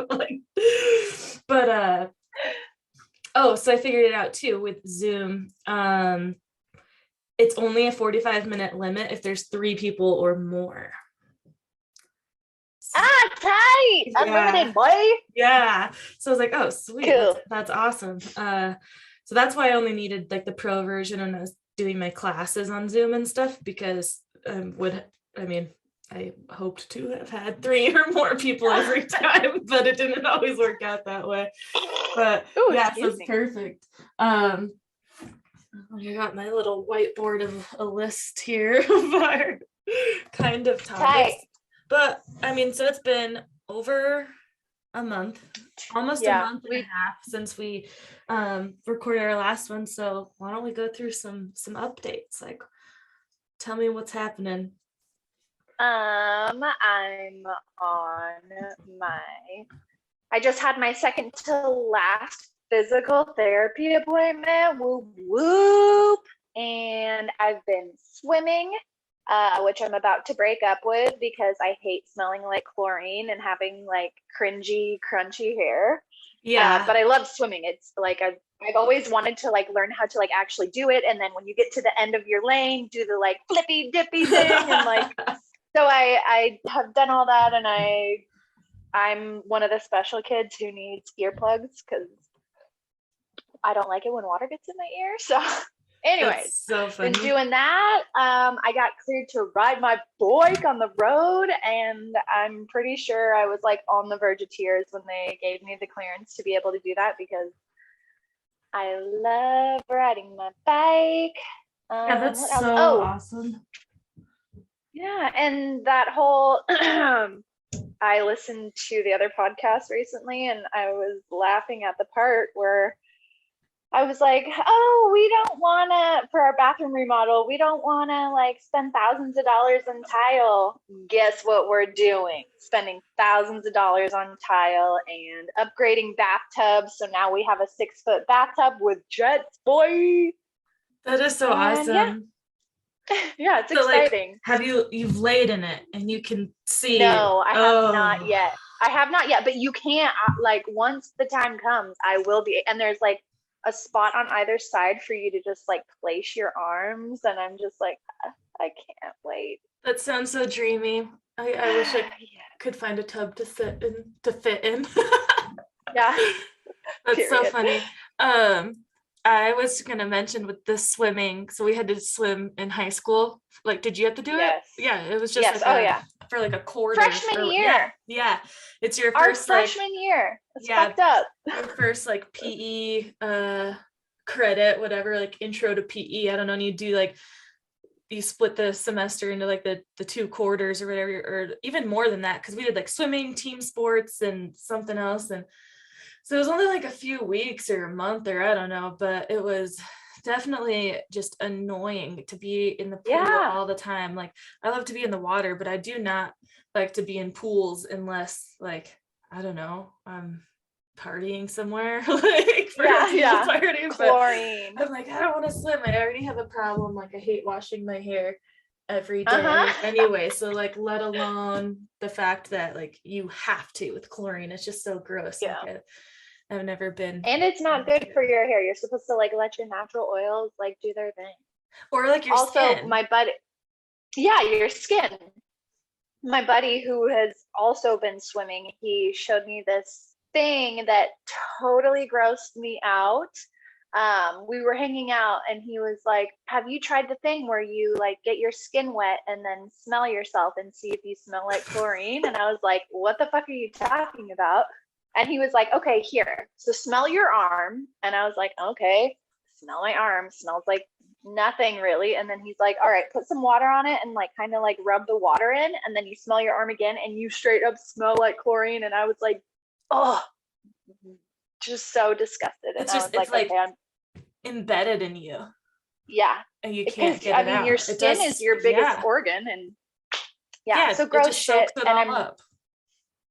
Like, but so I figured it out too with Zoom. It's only a 45-minute limit if there's 3 people or more. Tight. Yeah. Unlimited, boy. Yeah. So I was like, oh, sweet. Cool. That's awesome. So that's why I only needed like the pro version when I was doing my classes on Zoom and stuff, because I hoped to have had 3 or more people every time, but it didn't always work out that way. But ooh, yeah, so it's perfect. I got my little whiteboard of a list here of our kind of topics. Tight. But I mean, so it's been over a month, almost a month and a half since we recorded our last one. So why don't we go through some updates? Like, tell me what's happening. I'm on I just had my second to last physical therapy appointment. Whoop whoop. And I've been swimming, which I'm about to break up with because I hate smelling like chlorine and having like cringy, crunchy hair. Yeah. But I love swimming. It's like I've always wanted to like learn how to like actually do it. And then when you get to the end of your lane, do the like flippy dippy thing. And like, so I have done all that. And I'm one of the special kids who needs earplugs because I don't like it when water gets in my ear. So anyways, so funny. Been doing that. I got cleared to ride my bike on the road, and I'm pretty sure I was like on the verge of tears when they gave me the clearance to be able to do that because I love riding my bike. Yeah, that's so awesome. Yeah, and that whole I listened to the other podcast recently, and I was laughing at the part where I was like, oh, we don't want to, for our bathroom remodel, we don't want to like spend thousands of dollars on tile. Guess what we're doing? Spending thousands of dollars on tile and upgrading bathtubs. So now we have a 6-foot bathtub with jets, boy. That is so awesome. Yeah, it's exciting. Like, you've laid in it and you can see? No, I have not yet. I have not yet, but you can't, like, once the time comes, I will be. And there's like a spot on either side for you to just like place your arms, and I'm just like, I can't wait. That sounds so dreamy. I wish I could find a tub to fit in. Yeah, that's period. So funny. I was gonna mention with the swimming, so we had to swim in high school. Like, did you have to do it? Yeah, it was just for like a quarter. Freshman year. Yeah. It's your our first freshman year. It's fucked up. Your first like PE credit, whatever, like intro to PE. I don't know. And you do like, you split the semester into like the 2 quarters or whatever, or even more than that, because we did like swimming, team sports, and something else. And so it was only like a few weeks or a month or I don't know, but it was definitely just annoying to be in the pool all the time. Like, I love to be in the water, but I do not like to be in pools unless, like, I don't know, I'm partying somewhere, like for a party. Chlorine. I'm like, I don't want to swim. I already have a problem. Like, I hate washing my hair every day anyway. So like, let alone the fact that like you have to with chlorine. It's just so gross. Yeah. Like, I've never been. And it's not good for your hair. You're supposed to like let your natural oils like do their thing. Or like your skin. My buddy. Yeah, your skin. My buddy who has also been swimming, he showed me this thing that totally grossed me out. We were hanging out and he was like, have you tried the thing where you like get your skin wet and then smell yourself and see if you smell like chlorine? And I was like, what the fuck are you talking about? And he was like, okay, here, so smell your arm. And I was like, okay, smell my arm. Smells like nothing really. And then he's like, all right, put some water on it and like kind of like rub the water in, and then you smell your arm again and you straight up smell like chlorine. And I was like, oh, just so disgusted. And it's just, I was like, okay, I'm embedded in you. Yeah. And you can't get it out. Your skin is your biggest organ. And so gross shit. And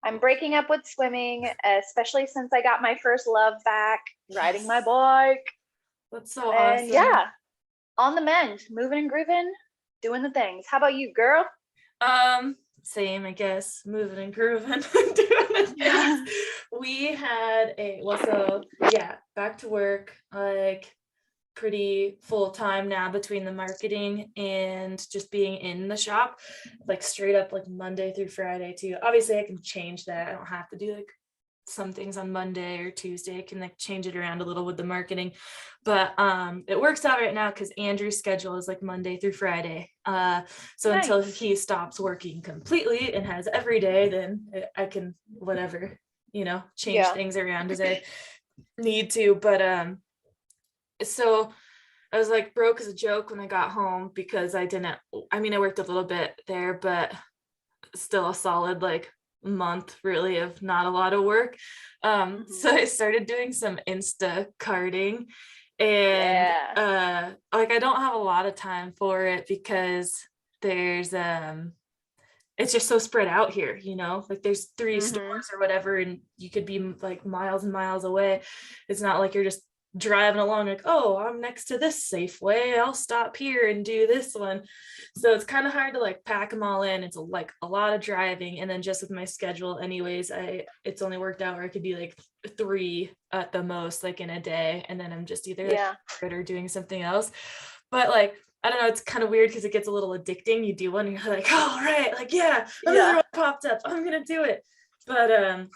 I'm breaking up with swimming, especially since I got my first love back, riding my bike. That's so awesome. Yeah, on the mend, moving and grooving, doing the things. How about you, girl? Same, I guess, moving and grooving. Doing back to work, like pretty full time now between the marketing and just being in the shop, like straight up like Monday through Friday too. Obviously I can change that. I don't have to do like some things on Monday or Tuesday. I can like change it around a little with the marketing, but it works out right now because Andrew's schedule is like Monday through Friday. So until Nice. he stops working completely and has every day, then I can whatever, change Yeah. things around as I need to. But so I was like broke as a joke when I got home because I worked a little bit there, but still a solid like month really of not a lot of work. So I started doing some Instacarting, and Yeah. like I don't have a lot of time for it because there's it's just so spread out here, like there's 3 stores or whatever, and you could be like miles and miles away. It's not like you're just driving along like, oh, I'm next to this Safeway, I'll stop here and do this one. So it's kind of hard to like pack them all in. It's like a lot of driving, and then just with my schedule anyways, it's only worked out where I could be like 3 at the most like in a day, and then I'm just either like or doing something else. But like I don't know, it's kind of weird because it gets a little addicting. You do one and you're like, oh right, like another one popped up, I'm gonna do it. But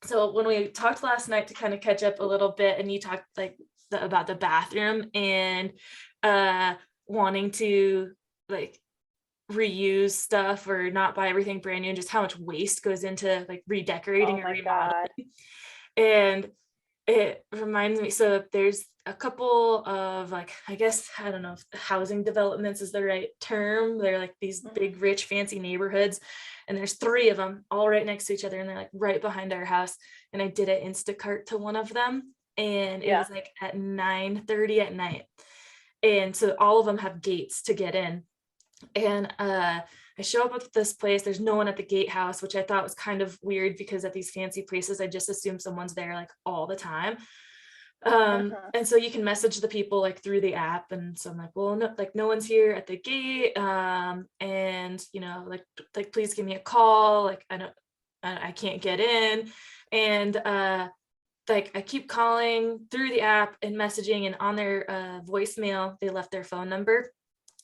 so when we talked last night to kind of catch up a little bit, and you talked like about the bathroom and wanting to like reuse stuff or not buy everything brand new, and just how much waste goes into like redecorating or remodeling. And it reminds me, so there's a couple of like, I guess, I don't know if housing developments is the right term. They're like these big, rich, fancy neighborhoods. And there's 3 of them all right next to each other. And they're like right behind our house. And I did an Instacart to one of them. And it was like at 9:30 at night. And so all of them have gates to get in. And I show up at this place, there's no one at the gatehouse, which I thought was kind of weird because at these fancy places, I just assume someone's there like all the time. And so you can message the people like through the app. And so I'm like, well, no, like no one's here at the gate. And like, please give me a call. Like, I can't get in. And like I keep calling through the app and messaging, and on their voicemail, they left their phone number.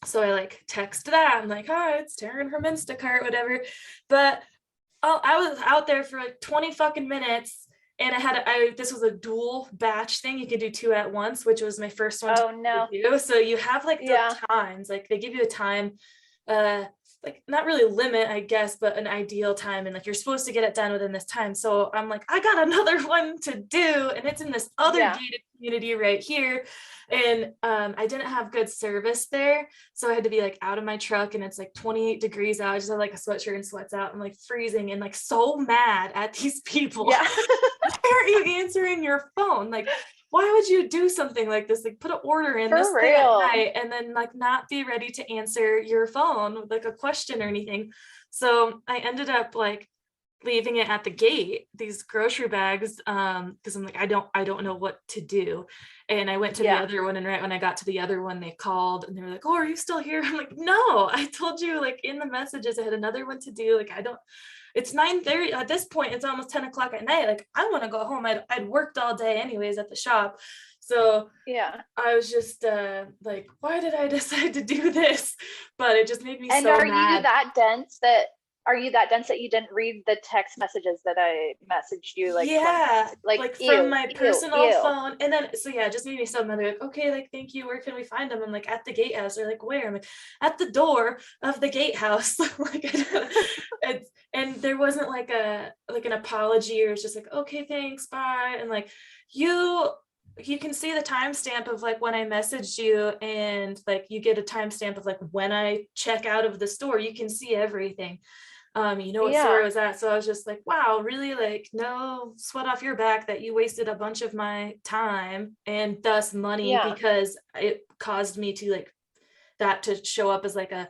So I like text that. I'm like, hi, it's Taryn from Instacart, whatever. But I was out there for like 20 fucking minutes, and this was a dual batch thing. You could do 2 at once, which was my first one to do. So you have like the times, like they give you a time, like not really limit, I guess, but an ideal time, and like you're supposed to get it done within this time. So I'm like, I got another one to do, and it's in this other gated community right here. And I didn't have good service there, so I had to be like out of my truck, and it's like 28 degrees out. I just had like a sweatshirt and sweats out. I'm like freezing and like so mad at these people. Why aren't you answering your phone? Like, why would you do something like this? Like, put an order in this thing at night and then like not be ready to answer your phone with like a question or anything. So I ended up like leaving it at the gate, these grocery bags, because I'm like, I don't know what to do. And I went to the other one, and right when I got to the other one, they called and they were like, oh, are you still here? I'm like, no, I told you like in the messages I had another one to do. Like, it's 9:30 at this point, it's almost 10 o'clock at night. Like, I want to go home. I'd worked all day anyways at the shop. So I was just like, why did I decide to do this? But it just made me so mad. And are you that dense that you didn't read the text messages that I messaged you? Like from my personal phone. And then, so it just made me so mad. They're like, okay, like, thank you. Where can we find them? I'm like, at the gatehouse. They're like, where? I'm like, at the door of the gatehouse. Like, and there wasn't like an apology, or it's just like, okay, thanks, bye. And like, you can see the timestamp of like when I messaged you, and like you get a timestamp of like when I check out of the store. You can see everything. What store it was at. So I was just like, wow, really, like, no sweat off your back that you wasted a bunch of my time and thus money, because it caused me to like that to show up as like a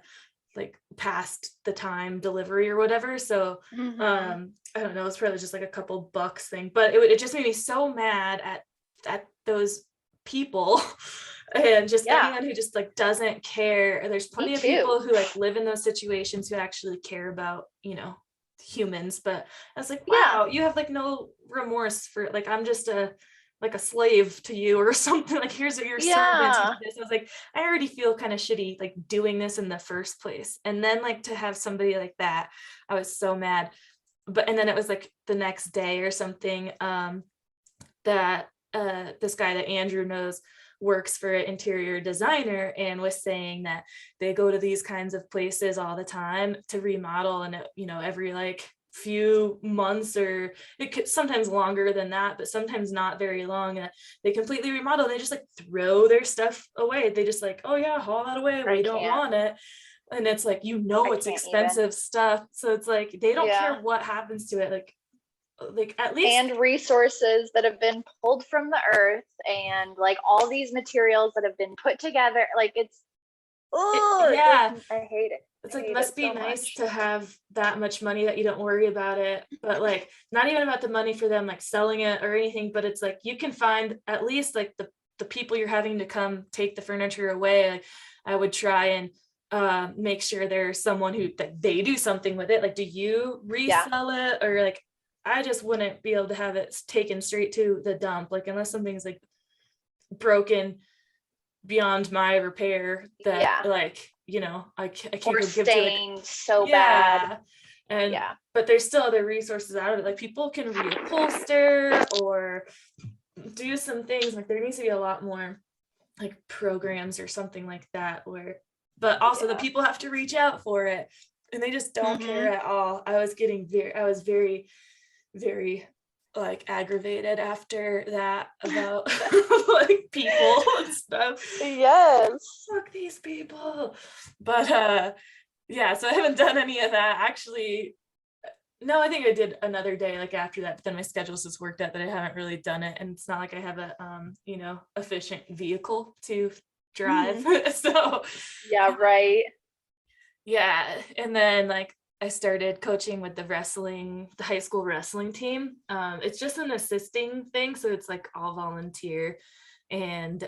like past the time delivery or whatever. So I don't know, it's probably just like a couple bucks thing, but it just made me so mad at those people. And just anyone who just like doesn't care. There's plenty of people who like live in those situations who actually care about humans, but I was like, Yeah. wow, you have like no remorse for like, I'm just a slave to you or something. Like, here's your servant to do Yeah. this. I was like, I already feel kind of shitty like doing this in the first place. And then like to have somebody like that, I was so mad. But and then it was like the next day or something, that this guy that Andrew knows works for an interior designer and was saying that they go to these kinds of places all the time to remodel, and every like few months, or it could sometimes longer than that, but sometimes not very long, and they completely remodel and they just like throw their stuff away. They just like, oh yeah, haul that away, I we don't can't. want it. And it's like, I it's can't even. expensive stuff, so it's like they don't Yeah. care what happens to it. Like at least And resources that have been pulled from the earth, and like all these materials that have been put together. Like it's, oh, yeah, I hate it. it's I like hate it must be so nice much. to have that much money that you don't worry about it, but like not even about the money for them like selling it or anything, but it's like you can find at least like the people you're having to come take the furniture away. Like I would try and make sure there's someone who that they do something with it. Like, do you Yeah. resell it, or like I just wouldn't be able to have it taken straight to the dump, like unless something's like broken beyond my repair, that Yeah. like I can't Or go give to like, stained so bad. yeah. And Yeah. but there's still other resources out of it, like people can reupholster or do some things. Like there needs to be a lot more like programs or something like that, where but also the Yeah. people have to reach out for it, and they just don't care Mm-hmm. at all. I was very very like aggravated after that about like people and stuff. Yes. Fuck these people. But yeah, so I haven't done any of that actually. No, I think I did another day like after that, but then my schedule's just worked out that I haven't really done it, and it's not like I have a efficient vehicle to drive. Mm-hmm. So Yeah, right. yeah, and then like I started coaching with the high school wrestling team. It's just an assisting thing, so it's like all volunteer, and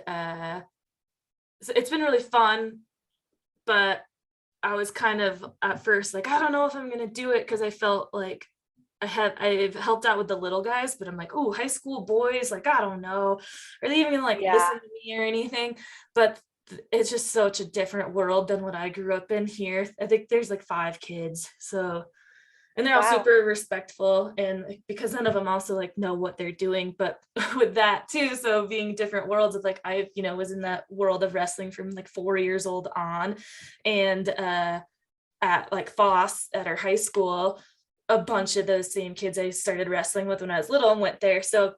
so it's been really fun. But I was kind of at first like, I don't know if I'm gonna do it, because I felt like I've helped out with the little guys, but I'm like, oh, high school boys, like I don't know, are they even gonna like Yeah. listen to me or anything? But it's just such a different world than what I grew up in here. I think there's like 5 kids, so, and they're all Wow. super respectful, and like, because none of them also like know what they're doing, but with that too, so being different worlds of like I was in that world of wrestling from like 4 years old on, and at like Foss at our high school, a bunch of those same kids I started wrestling with when I was little and went there, so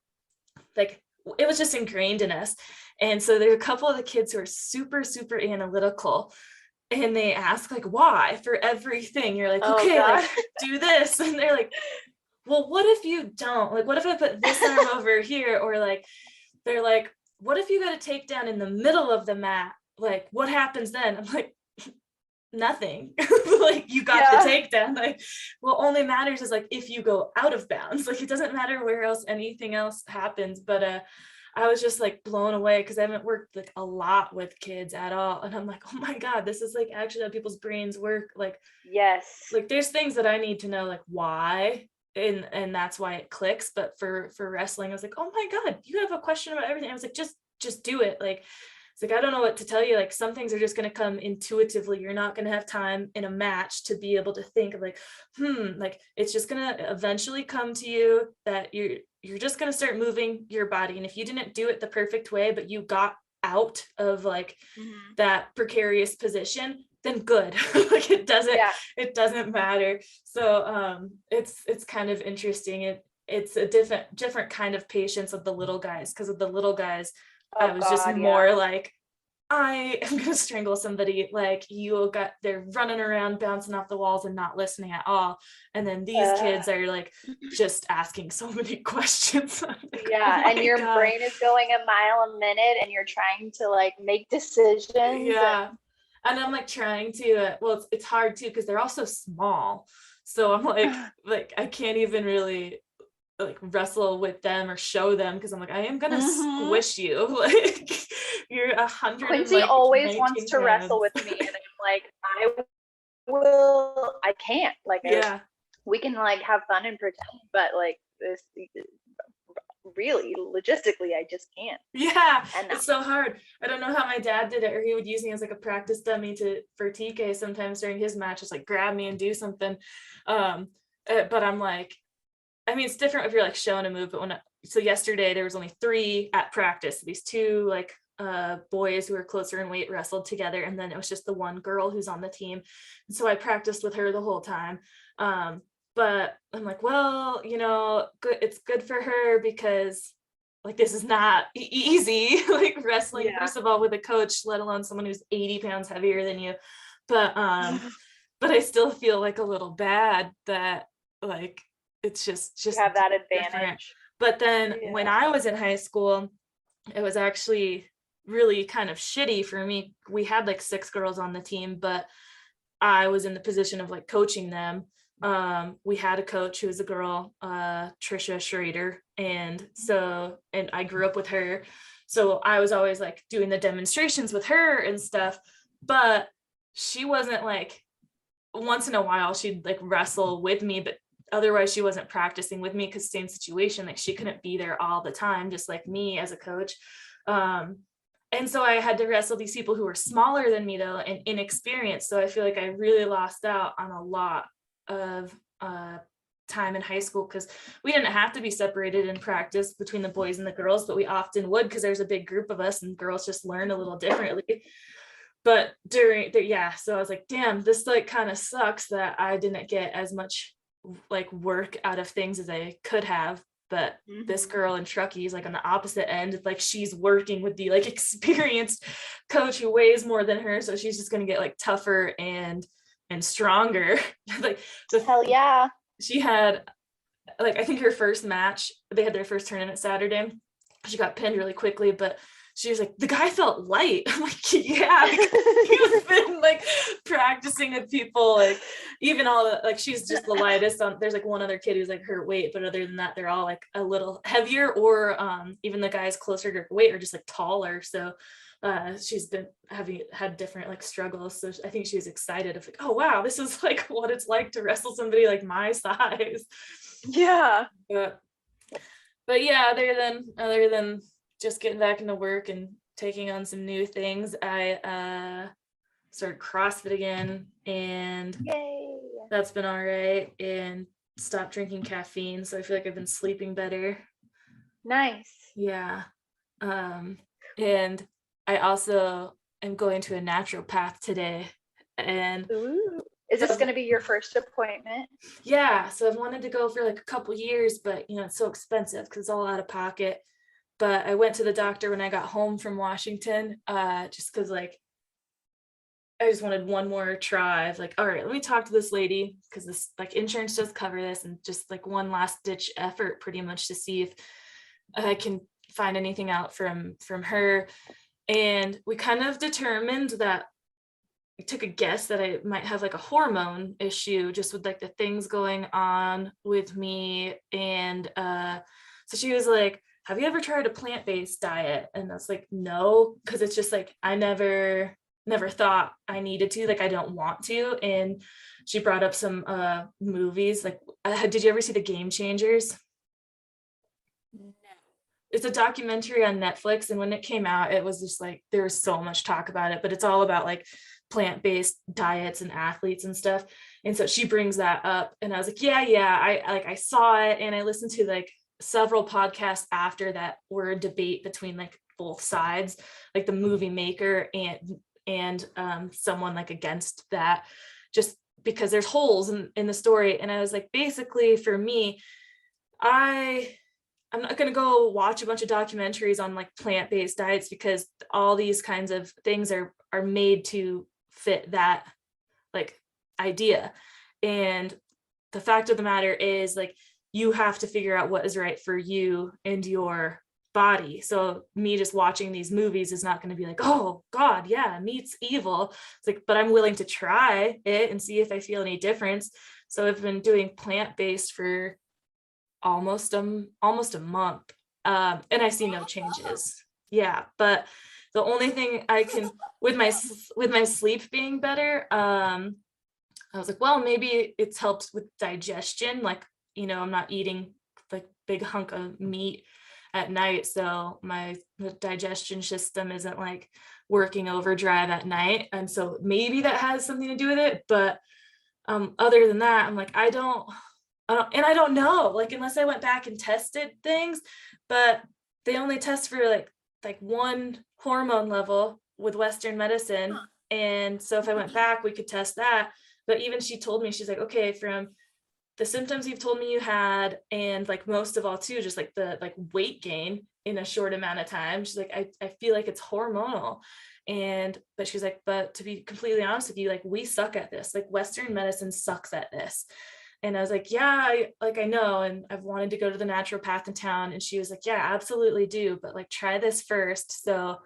like it was just ingrained in us. And so there's a couple of the kids who are super super analytical, and they ask like why for everything. You're like, Oh okay, God. like do this, and they're like, well, what if you don't, like what if I put this arm over here, or like they're like, what if you got a takedown in the middle of the mat, like what happens then? I'm like, nothing. Like you got the Yeah. takedown. Like what only matters is like if you go out of bounds, like it doesn't matter where else anything else happens. But I was just like blown away, because I haven't worked like a lot with kids at all, and I'm like, oh my god, this is like actually how people's brains work. Yes. Like there's things that I need to know like why, and that's why it clicks. But for wrestling, I was like, oh my god, you have a question about everything. I was like, just do it. Like it's like, I don't know what to tell you. Like some things are just going to come intuitively. You're not going to have time in a match to be able to think of like, like it's just going to eventually come to you that you're just going to start moving your body. And if you didn't do it the perfect way, but you got out of like Mm-hmm. that precarious position, then good. Like Yeah. it doesn't matter. So it's kind of interesting. It's a different kind of patience with the little guys, because with the little guys I Oh was just God. Yeah. more like, I am gonna strangle somebody. Like they're running around bouncing off the walls and not listening at all. And then these Uh, kids are like just asking so many questions. I'm like, oh yeah. And my your god. brain is going a mile a minute, and you're trying to like make decisions. Yeah. And I'm like trying to well, it's hard too, because they're also small. So I'm And like I can't even really like wrestle with them or show them, because I'm like, I am gonna hmm squish you. Like you're Quincy 119 always wants to wrestle pounds. with me, and I'm like, I will. I can't. Like, Yeah. we can like have fun and pretend, but like this really logistically I just can't. Yeah, And it's so hard. I don't know how my dad did it, or he would use me as like a practice dummy for TK sometimes during his matches, like grab me and do something. But I'm like, I mean, it's different if you're like showing a move, but so yesterday there was only 3 at practice. These 2 like boys who were closer in weight wrestled together, and then it was just the one girl who's on the team. And so I practiced with her the whole time. But I'm like, well, good. It's good for her because like this is not easy, like wrestling, yeah. first of all, with a coach, let alone someone who's 80 pounds heavier than you. But I still feel like a little bad that like it's just you have that different. advantage. But then when I was in high school, it was actually really kind of shitty for me. We had like 6 girls on the team, but I was in the position of like coaching them. We had a coach who was a girl, Trisha Schrader, and I grew up with her, so I was always like doing the demonstrations with her and stuff, but she wasn't like, once in a while she'd like wrestle with me, but otherwise she wasn't practicing with me because same situation, like she couldn't be there all the time, just like me as a coach. And so I had to wrestle these people who were smaller than me though and inexperienced. So I feel like I really lost out on a lot of time in high school because we didn't have to be separated in practice between the boys and the girls, but we often would because there's a big group of us and girls just learn a little differently. But so I was like, damn, this like kind of sucks that I didn't get as much like work out of things as I could have. But this girl in Truckee is like on the opposite end, like she's working with the like experienced coach who weighs more than her, so she's just gonna get like tougher and stronger. Like hell yeah. She had like, I think her first match, they had their first tournament Saturday, she got pinned really quickly, but she was like, the guy felt light. I'm like, yeah, he's been like practicing with people, like even all the, like she's just the lightest on, there's like one other kid who's like her weight, but other than that they're all like a little heavier, or even the guys closer to her weight are just like taller. So she's been had different like struggles, so I think she was excited of like, oh wow, this is like what it's like to wrestle somebody like my size. Yeah. But yeah, other than just getting back into work and taking on some new things, I started CrossFit again, and yay, that's been all right, and stopped drinking caffeine, so I feel like I've been sleeping better. Nice. Yeah. And I also am going to a naturopath today, and ooh, is this going to be your first appointment? Yeah, so I've wanted to go for like a couple years, but it's so expensive because it's all out of pocket. But I went to the doctor when I got home from Washington, just because like I just wanted one more try. I was like, all right, let me talk to this lady because this like insurance does cover this, and just like one last ditch effort pretty much to see if I can find anything out from her. And we kind of determined that, we took a guess that I might have like a hormone issue just with like the things going on with me. And so she was like, have you ever tried a plant-based diet? And I was like, no, because it's just like I never thought I needed to, like I don't want to. And she brought up some movies, like did you ever see The Game Changers? No. It's a documentary on Netflix, and when it came out, it was just like there was so much talk about it, but it's all about like plant-based diets and athletes and stuff. And so she brings that up, and I was like, yeah, I saw it, and I listened to like several podcasts after that were a debate between like both sides, like the movie maker and someone like against that, just because there's holes in the story. And I was like, basically for me, I'm not going to go watch a bunch of documentaries on like plant-based diets, because all these kinds of things are made to fit that like idea. And the fact of the matter is, like, you have to figure out what is right for you and your body. So me just watching these movies is not going to be like, oh God, yeah, meat's evil. It's like, but I'm willing to try it and see if I feel any difference. So I've been doing plant-based for almost a month, and I see no changes. Yeah, but the only thing I can, with my sleep being better, I was like, well, maybe it's helped with digestion. Like, I'm not eating like big hunk of meat at night. So the digestion system isn't like working overdrive at night. And so maybe that has something to do with it. But other than that, I'm like, I don't know, like, unless I went back and tested things, but they only test for like one hormone level with Western medicine. Huh. And so if I went back, we could test that. But even she told me, she's like, okay, from the symptoms you've told me you had, and like most of all too, just like the like weight gain in a short amount of time. She's like, I feel like it's hormonal. But she's like, but to be completely honest with you, like we suck at this. Like Western medicine sucks at this. And I was like, yeah, I know. And I've wanted to go to the naturopath in town. And she was like, yeah, absolutely do. But like, try this first. So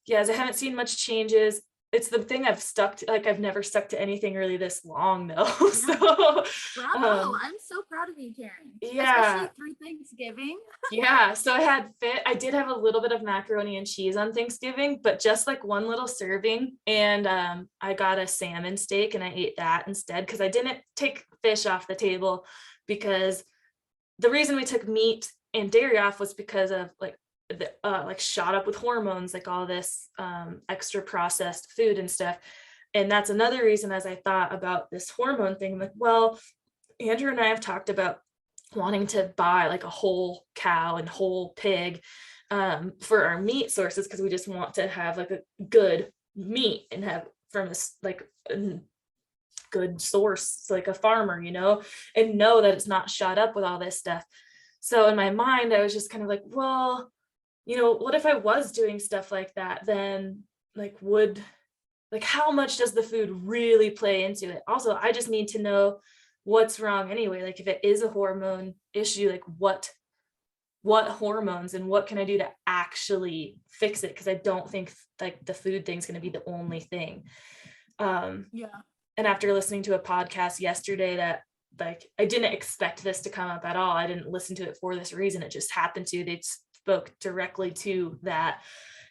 yeah, as I haven't seen much changes. It's the thing I've stuck to, like I've never stuck to anything really this long though. So Bravo. I'm so proud of you, Karen. yeah. Especially through Thanksgiving. Yeah. So I did have a little bit of macaroni and cheese on Thanksgiving, but just like one little serving. And I got a salmon steak and I ate that instead because I didn't take fish off the table, because the reason we took meat and dairy off was because of like like shot up with hormones, like all this extra processed food and stuff. And that's another reason, as I thought about this hormone thing, I'm like, well, Andrew and I have talked about wanting to buy like a whole cow and whole pig for our meat sources, because we just want to have like a good meat and have from like a good source, like a farmer, and know that it's not shot up with all this stuff. So in my mind, I was just kind of like, well, what if I was doing stuff like that? Then like how much does the food really play into it? Also, I just need to know what's wrong anyway. Like if it is a hormone issue, like what hormones and what can I do to actually fix it? Because I don't think like the food thing's going to be the only thing. Yeah. And after listening to a podcast yesterday that like I didn't expect this to come up at all. I didn't listen to it for this reason. It just happened to. They spoke directly to that.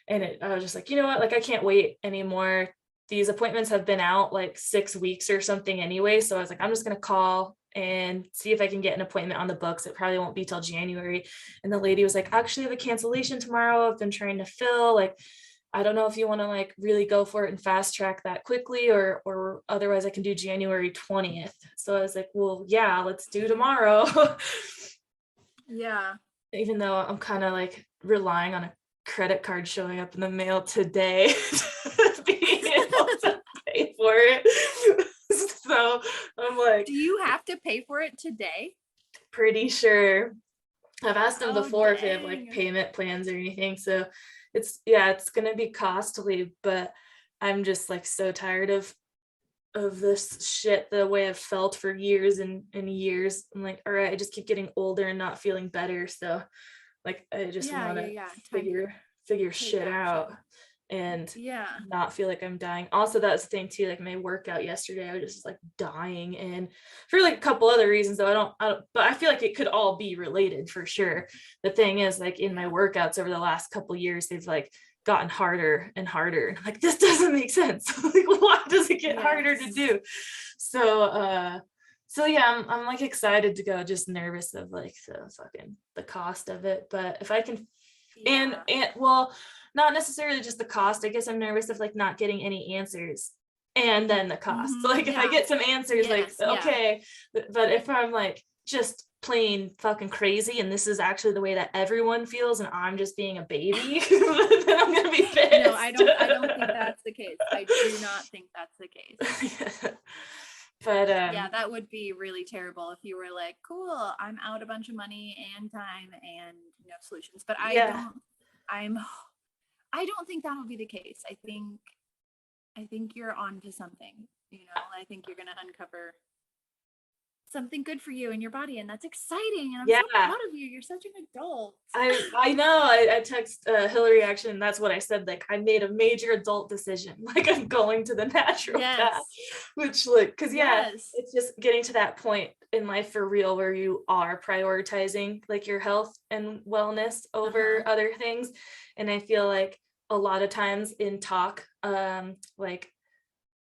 And I was just like, you know what? Like I can't wait anymore. These appointments have been out like 6 weeks or something anyway. So I was like, I'm just going to call and see if I can get an appointment on the books. It probably won't be till January. And the lady was like, actually I have a cancellation tomorrow. I've been trying to fill, like, I don't know if you want to like really go for it and fast track that quickly, or otherwise I can do January 20th. So I was like, well, yeah, let's do tomorrow. Yeah. Even though I'm kind of like relying on a credit card showing up in the mail today to be able to pay for it. So I'm like, do you have to pay for it today? Pretty sure. I've asked them before if they have like dang. payment plans or anything. So it's gonna be costly, but I'm just like so tired of this shit the way I've felt for years and years. I'm like, all right, I just keep getting older and not feeling better. So like I just want to figure shit out and not feel like I'm dying. Also, that's the thing too, like my workout yesterday, I was just like dying, and for like a couple other reasons though, I don't but I feel like it could all be related for sure. The thing is, like in my workouts over the last couple years, they've like gotten harder and harder, and I'm like, this doesn't make sense. Like why does it get harder to do? So yeah, I'm like excited to go, just nervous of like the cost of it. But if I can and well, not necessarily just the cost, I guess I'm nervous of like not getting any answers and then the cost. So like if I get some answers, okay, but if I'm like just plain fucking crazy and this is actually the way that everyone feels and I'm just being a baby, then I'm gonna be pissed. No, I don't think that's the case. I do not think that's the case. But yeah, that would be really terrible if you were like, cool, I'm out a bunch of money and time and solutions. But I don't think that'll be the case. I think you're onto something. I think you're gonna uncover something good for you and your body, and that's exciting, and I'm so proud of you. You're such an adult. I know. I text Hillary, actually, and that's what I said, like I made a major adult decision, like I'm going to the naturopath, which like because it's just getting to that point in life for real where you are prioritizing like your health and wellness over other things. And I feel like a lot of times in talk, like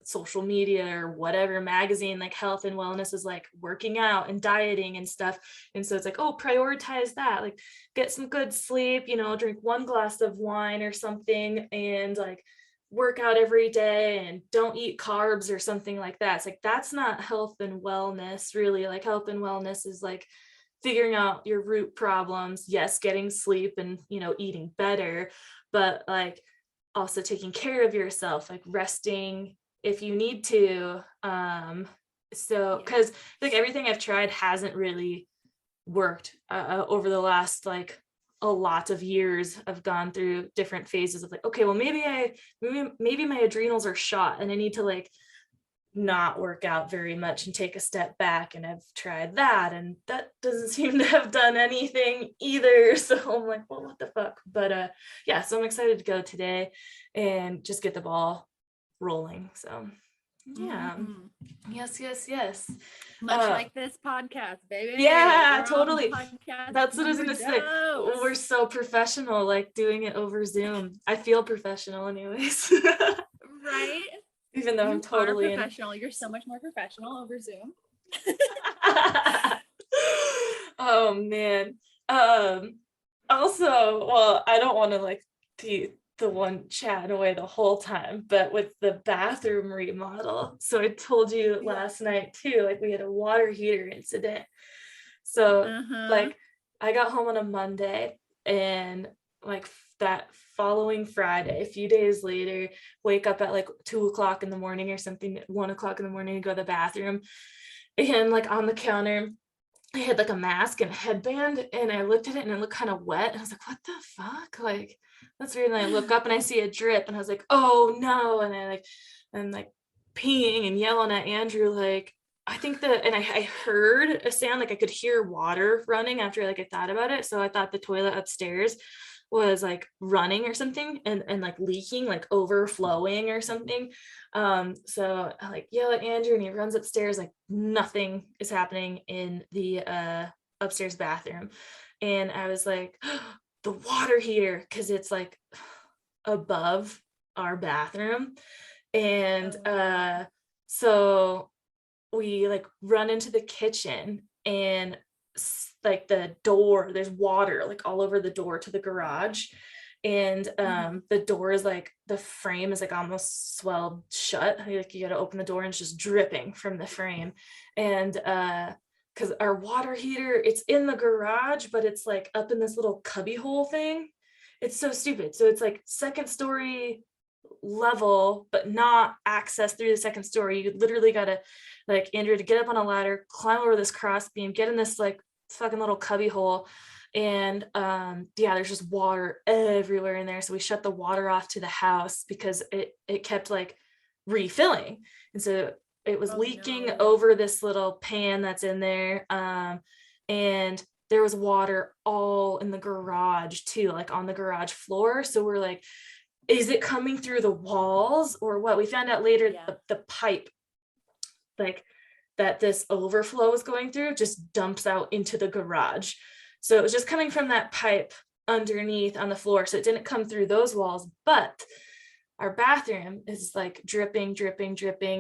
social media or whatever magazine, like health and wellness is like working out and dieting and stuff. And so it's like, oh, prioritize that, like get some good sleep, you know, drink 1 glass of wine or something, and like work out every day and don't eat carbs or something like that. It's like, that's not health and wellness really. Like health and wellness is like figuring out your root problems, yes, getting sleep and, you know, eating better, but like also taking care of yourself, like resting if you need to. So because like everything I've tried hasn't really worked over the last like a lot of years. I've gone through different phases of like, okay, well maybe my adrenals are shot and I need to like not work out very much and take a step back, and I've tried that and that doesn't seem to have done anything either. So I'm like, well, what the fuck. But yeah, so I'm excited to go today and just get the ball rolling. So yeah. Yes. Much like this podcast, baby. Yeah, We're on totally. podcast That's what I was number gonna say. dose. We're so professional, like doing it over Zoom. I feel professional anyways. Right? Even though You I'm totally are professional. You're so much more professional over Zoom. Oh man. Also, well, I don't want to like be the one chatting away the whole time, but with the bathroom remodel. So I told you last night too, like we had a water heater incident. So like I got home on a Monday, and like that following Friday, a few days later, wake up at like 2 o'clock in the morning or something, 1 o'clock in the morning to go to the bathroom. And like on the counter, I had like a mask and a headband, and I looked at it and it looked kind of wet. And I was like, what the fuck? Like, that's weird. And I look up and I see a drip, and I was like, oh no. And I'm like peeing and yelling at Andrew, like, I think that, and I heard a sound, like I could hear water running after like I thought about it. So I thought the toilet upstairs was like running or something, and like leaking, like overflowing or something. So I like yell at Andrew, and he runs upstairs, like nothing is happening in the upstairs bathroom. And I was like, the water heater, because it's like above our bathroom. And so we like run into the kitchen, and like the door, there's water like all over the door to the garage. And the door is like, the frame is like almost swelled shut. Like you got to open the door and it's just dripping from the frame. And because our water heater, it's in the garage, but it's like up in this little cubby hole thing. It's so stupid. So it's like second story level, but not access through the second story. You literally gotta, like, Andrew, to get up on a ladder, climb over this cross beam, get in this like fucking little cubby hole. And yeah, there's just water everywhere in there. So we shut the water off to the house because it kept like refilling. And so it was leaking over this little pan that's in there. And there was water all in the garage too, like on the garage floor. So we're like, is it coming through the walls or what? We found out later the pipe, like that this overflow was going through, just dumps out into the garage. So it was just coming from that pipe underneath on the floor. So it didn't come through those walls, but our bathroom is like dripping,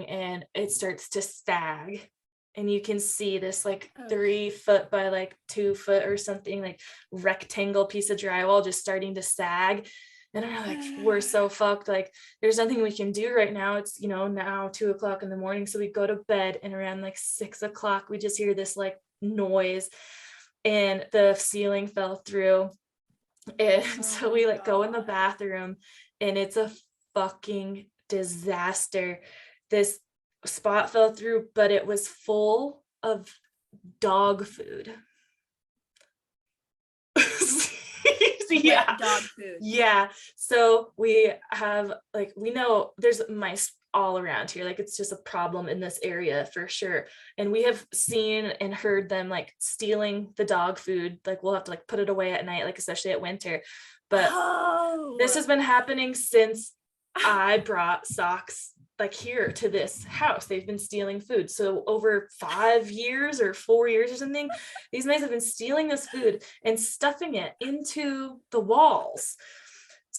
and it starts to sag. And you can see this like 3 foot by like 2 foot or something, like rectangle piece of drywall just starting to sag. And I'm like, we're so fucked. Like, there's nothing we can do right now. It's, you know, now 2 o'clock in the morning. So we go to bed, and around like 6 o'clock, we just hear this like noise, and the ceiling fell through. And so we like go in the bathroom, and it's a fucking disaster. This spot fell through, but it was full of dog food. Dog food. Yeah. So we have like, we know there's mice all around here. Like it's just a problem in this area for sure. And we have seen and heard them like stealing the dog food. Like we'll have to like put it away at night, like especially at winter. But this has been happening since I brought socks like here to this house. They've been stealing food. So over 5 years or 4 years or something, these mice have been stealing this food and stuffing it into the walls.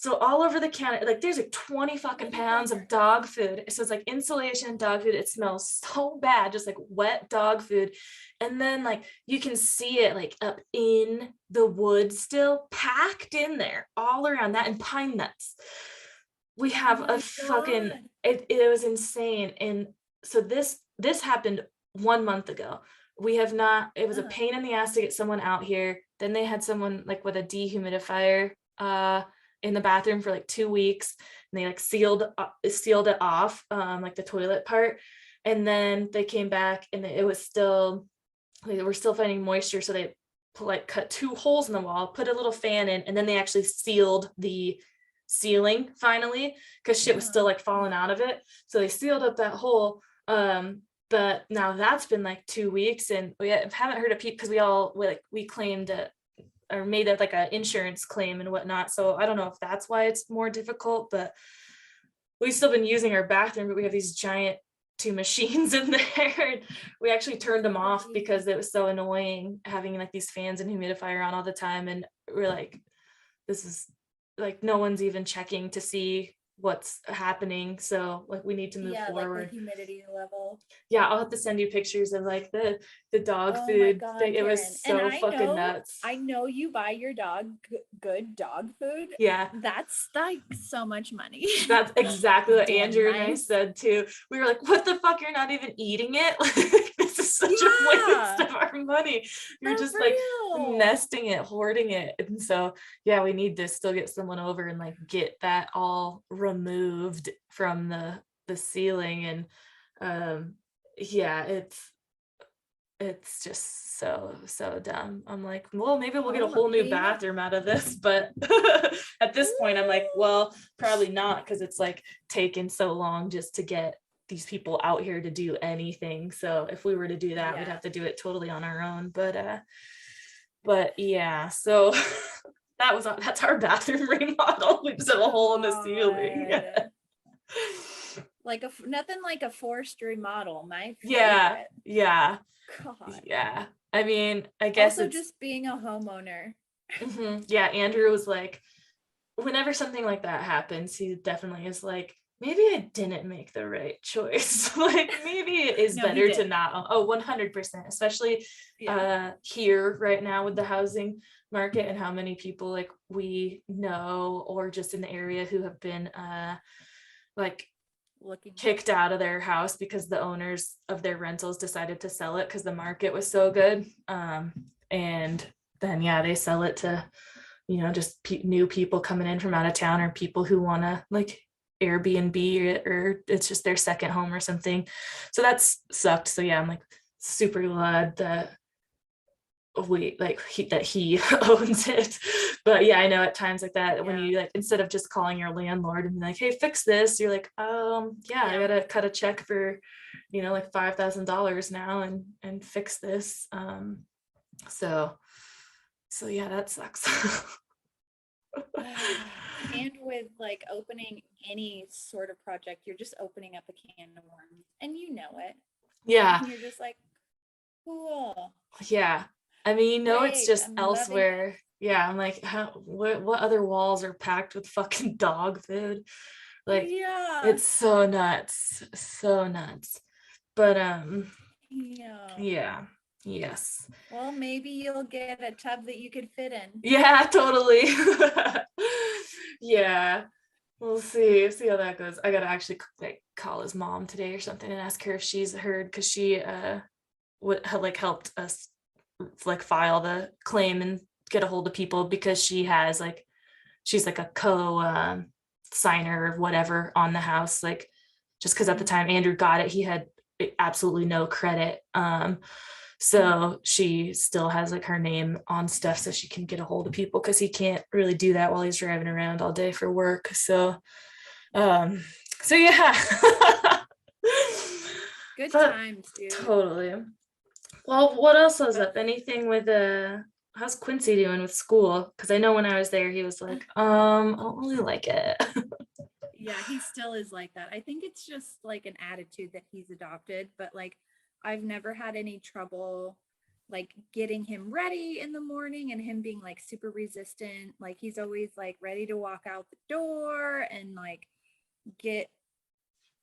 So all over the counter, like there's like 20 fucking pounds of dog food. So it's like insulation dog food. It smells so bad, just like wet dog food. And then like you can see it like up in the woods still packed in there all around that, and pine nuts. We have Oh my a fucking God. it was insane. And so this happened 1 month ago. We have not, it was a Uh-huh. pain in the ass to get someone out here. Then they had someone like with a dehumidifier in the bathroom for like 2 weeks, and they like sealed it off, like the toilet part. And then they came back and it was still, they were still finding moisture, so they like cut 2 holes in the wall, put a little fan in, and then they actually sealed the ceiling finally, because shit was still like falling out of it. So they sealed up that hole. But now that's been like 2 weeks, and we haven't heard of people, because we claimed it or made it like an insurance claim and whatnot. So I don't know if that's why it's more difficult, but we've still been using our bathroom, but we have these giant 2 machines in there. We actually turned them off because it was so annoying having like these fans and humidifier on all the time. And we're like, this is like, no one's even checking to see what's happening. So like we need to move forward. Like the humidity level. Yeah, I'll have to send you pictures of like the dog Oh my food God, thing. It Karen. was so fucking nuts. I know you buy your dog good dog food. Yeah, That's like so much money. that's exactly what Damn Andrew and I nice. said too. We were like, what the fuck, you're not even eating it? Like, this is such a Yeah. waste of our money. You're For just like real. nesting it, hoarding it. And so yeah, we need to still get someone over and like get that all removed from the ceiling. And yeah, it's just so dumb. I'm like, well, maybe we'll get a whole new Totally. bathroom out of this, but at this point I'm like, well, probably not, because it's like taken so long just to get these people out here to do anything. So if we were to do that, we'd Yeah. have to do it totally on our own. But yeah, so that's our bathroom remodel. We just have a hole in the ceiling. God. Like nothing like a forced remodel. My favorite. Yeah. God. Yeah. I mean, I guess Also, it's just being a homeowner. yeah, Andrew was like, whenever something like that happens, he definitely is like, maybe I didn't make the right choice. Like maybe it is No, he better to did. not 100%, especially here right now with the housing market and how many people like we know or just in the area who have been like kicked out of their house because the owners of their rentals decided to sell it because the market was so good. And then yeah, they sell it to, just new people coming in from out of town, or people who want to like Airbnb it, or it's just their second home or something. So that's sucked. So yeah, I'm like super glad that he owns it. But yeah, I know at times like that, when you like, instead of just calling your landlord and be like, hey, fix this, you're like, yeah, I gotta cut a check for like $5,000 now and fix this. So yeah, that sucks. And with like opening any sort of project, you're just opening up a can of worms, and you know it. Yeah. And you're just like, cool. Yeah. I mean, it's Great, just I'm elsewhere. Yeah, I'm like, what other walls are packed with fucking dog food? Like, Yeah. it's so nuts. But yeah. Yes. Well, maybe you'll get a tub that you could fit in. Yeah, totally. Yeah. We'll see how that goes. I gotta actually like call his mom today or something and ask her if she's heard, because she would have like helped us like file the claim and get a hold of people, because she's like a co signer or whatever on the house, like just because at the time Andrew got it, he had absolutely no credit. So she still has like her name on stuff so she can get a hold of people, because he can't really do that while he's driving around all day for work. So yeah. Good times, dude. Totally. Well, what else was up? Anything with how's Quincy doing with school? Because I know when I was there, he was like, I don't really like it. Yeah, he still is like that. I think it's just like an attitude that he's adopted, but like I've never had any trouble like getting him ready in the morning and him being like super resistant. Like he's always like ready to walk out the door and like get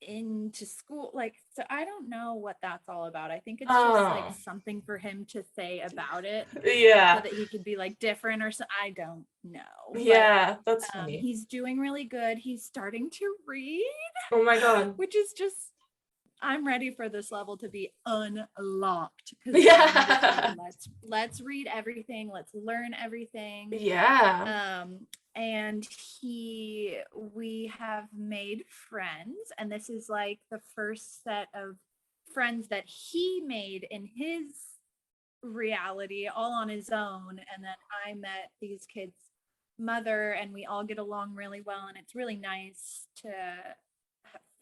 into school. Like, so I don't know what that's all about. I think it's just like Oh, something for him to say about it so yeah. that he could be like different or so. I don't know. Yeah, that's But funny. he's doing really good. He's starting to read, Oh my God. which is just, I'm ready for this level to be unlocked. Yeah. Let's read everything. Let's learn everything. Yeah. And we have made friends, and this is like the first set of friends that he made in his reality all on his own. And then I met these kids' mother, and we all get along really well, and it's really nice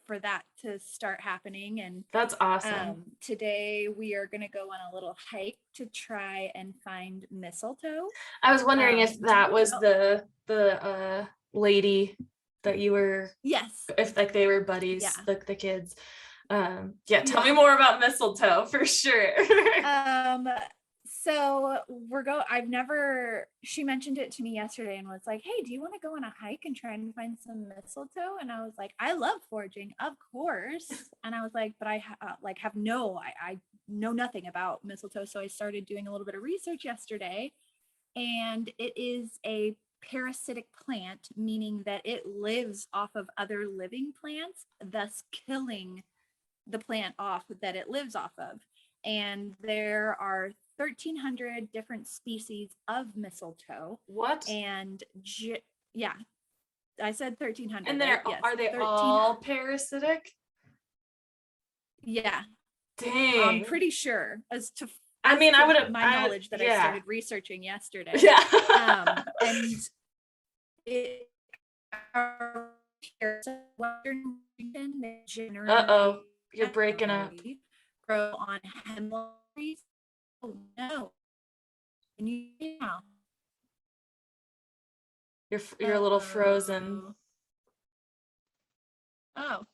for that to start happening. And That's awesome. today we are going to go on a little hike to try and find mistletoe. I was wondering if do that you was know- the lady that you were, Yes. if like they were buddies, Yeah. like the kids. Yeah, tell me Yeah. more about mistletoe for sure. So she mentioned it to me yesterday and was like, hey, do you want to go on a hike and try and find some mistletoe? And I was like, I love foraging, of course. And I was like, but I know nothing about mistletoe. So I started doing a little bit of research yesterday, and it is a parasitic plant, meaning that it lives off of other living plants, thus killing the plant off that it lives off of. And there are 1,300 different species of mistletoe. What? And yeah, I said 1,300. And right? Yes, are they 13 all parasitic? Yeah, Dang. I'm pretty sure I mean, I would have my knowledge that I started researching yesterday. Yeah. And it Western Washington, they generally Uh-oh, you're breaking up. grow on hemlock trees. Oh no. Can you hear now? You're a little frozen. Oh.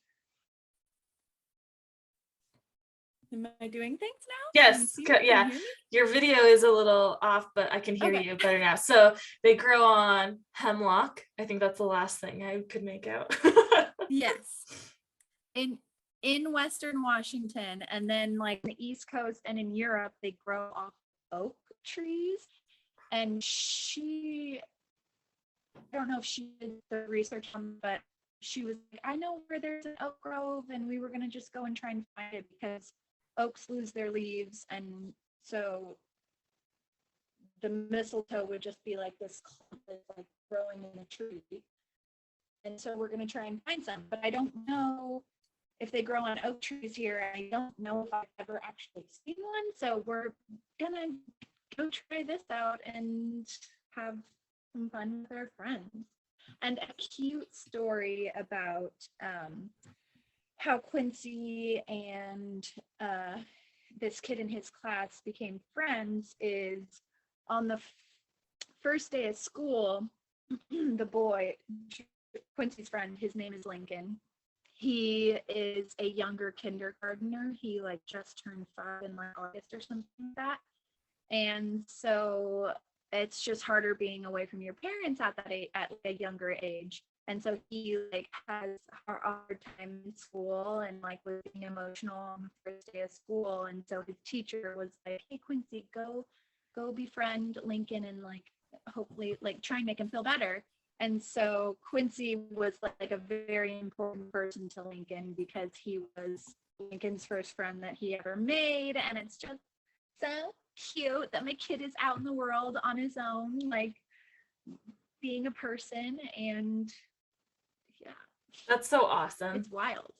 Am I doing things now? Yes, Can you yeah. hear me? Your video is a little off, but I can hear Okay. you better now. So they grow on hemlock. I think that's the last thing I could make out. Yes. In Western Washington, and then like the East Coast and in Europe, they grow off oak trees. And I don't know if she did the research on, but she was like, I know where there's an oak grove, and we were gonna just go and try and find it because oaks lose their leaves, and so the mistletoe would just be like this clump that's like growing in a tree. And so we're gonna try and find some, but I don't know if they grow on oak trees here. I don't know if I've ever actually seen one. So we're gonna go try this out and have some fun with our friends. And a cute story about how Quincy and this kid in his class became friends is on the first day of school, the boy, Quincy's friend, his name is Lincoln. He is a younger kindergartner. He like just turned 5 in like August or something like that. And so it's just harder being away from your parents at a younger age. And so he like has a hard time in school and like was being emotional on the first day of school. And so his teacher was like, hey Quincy, go befriend Lincoln and like hopefully like try and make him feel better. And so Quincy was like a very important person to Lincoln because he was Lincoln's first friend that he ever made. And it's just so cute that my kid is out in the world on his own, like being a person. And yeah, That's so awesome. it's wild.